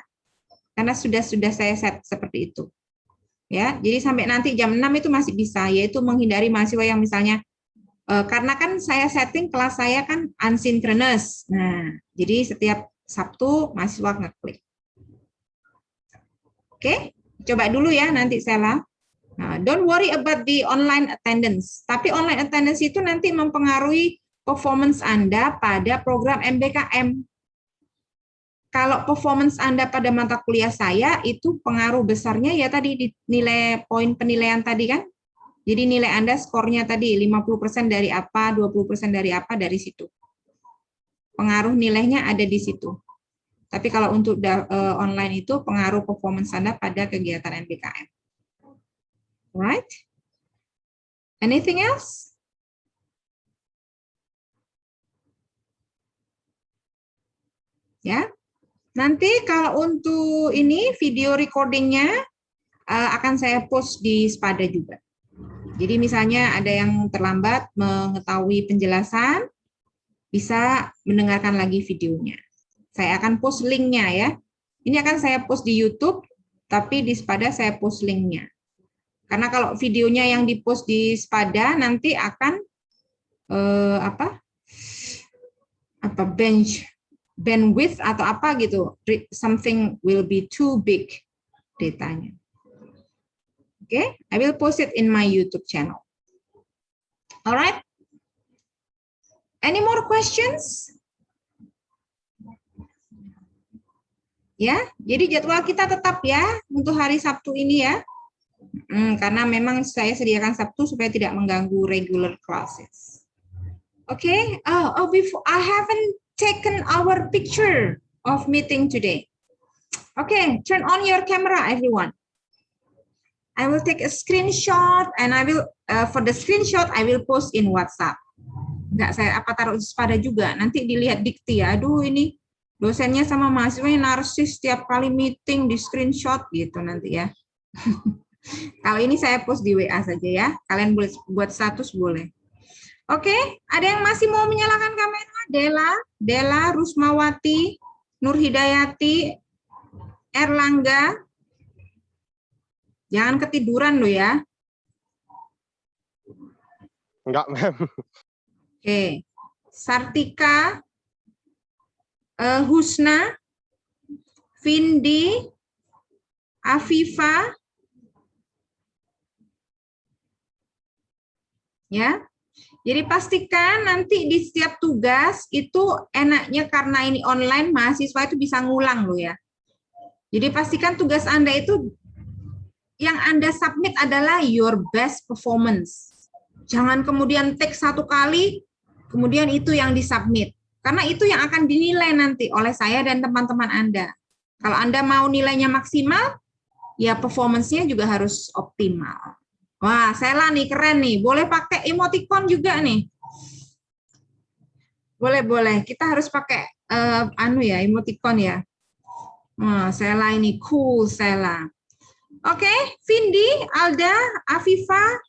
Karena sudah saya set seperti itu. Ya, jadi sampai nanti jam 6 itu masih bisa, yaitu menghindari mahasiswa yang misalnya karena kan saya setting kelas saya kan asynchronous. Nah, jadi setiap Sabtu mahasiswa ngeklik. Oke, coba dulu ya nanti Sela. Nah, don't worry about the online attendance. Tapi online attendance itu nanti mempengaruhi performance Anda pada program MBKM. Kalau performance Anda pada mata kuliah saya itu pengaruh besarnya ya tadi di nilai poin penilaian tadi kan. Jadi nilai Anda skornya tadi 50% dari apa, 20% dari apa, dari situ. Pengaruh nilainya ada di situ. Tapi kalau untuk online itu pengaruh performance Anda pada kegiatan MBKM. Right? Anything else? Ya. Nanti kalau untuk ini video recordingnya akan saya post di Spada juga. Jadi misalnya ada yang terlambat mengetahui penjelasan, bisa mendengarkan lagi videonya. Saya akan post linknya ya. Ini akan saya post di YouTube, tapi di Spada saya post linknya. Karena kalau videonya yang dipost di Spada nanti akan bandwidth atau apa gitu, something will be too big datanya. Okay, I will post it in my YouTube channel. Alright. Any more questions? Ya, jadi jadwal kita tetap ya untuk hari Sabtu ini ya. Karena memang saya sediakan Sabtu supaya tidak mengganggu regular classes. Okay. Before I haven't taken our picture of meeting today. Okay, turn on your camera, everyone. I will take a screenshot and I will for the screenshot I will post in WhatsApp. Enggak saya taruh di Spada juga. Nanti dilihat dikti ya. Aduh ini dosennya sama mahasiswanya narsis setiap kali meeting di screenshot gitu nanti ya. Kalau ini saya post di WA saja ya. Kalian boleh buat status boleh. Oke, ada yang masih mau menyalakan kamera? Dela, Rusmawati, Nur Hidayati, Erlangga. Jangan ketiduran lo ya. Enggak, Ma'am. Oke. Sartika, Husna, Vindi, Afifa. Ya. Jadi pastikan nanti di setiap tugas itu enaknya karena ini online mahasiswa itu bisa ngulang loh ya. Jadi pastikan tugas Anda itu yang Anda submit adalah your best performance. Jangan kemudian take satu kali, kemudian itu yang disubmit. Karena itu yang akan dinilai nanti oleh saya dan teman-teman Anda. Kalau Anda mau nilainya maksimal, ya performance-nya juga harus optimal. Wah, Sela nih keren nih. Boleh pakai emoticon juga nih. Boleh. Kita harus pakai emoticon ya. Wah, Sela ini cool, Sela. Oke, Vindi, Alda, Afifa,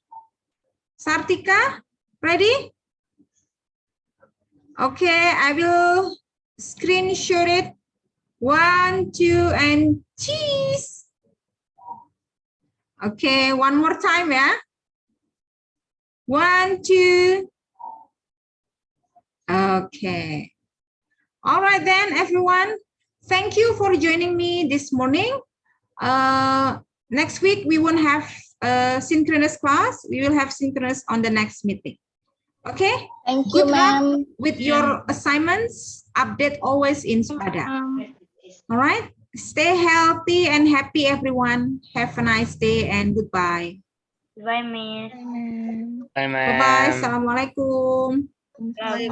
Sartika, ready? Okay, I will screenshot it. 1, 2, and cheese. Okay, one more time ya. 1, 2. Okay. All right then, everyone. Thank you for joining me this morning. Next week, we won't have synchronous class. We will have synchronous on the next meeting. Okay? Thank you, Good luck ma'am. with your assignments. Update always in Spada. All right? Stay healthy and happy, everyone. Have a nice day and goodbye. Bye, Miss. Bye, ma'am. Bye-bye. Assalamualaikum. Bye.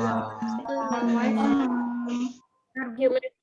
Thank you, ma'am.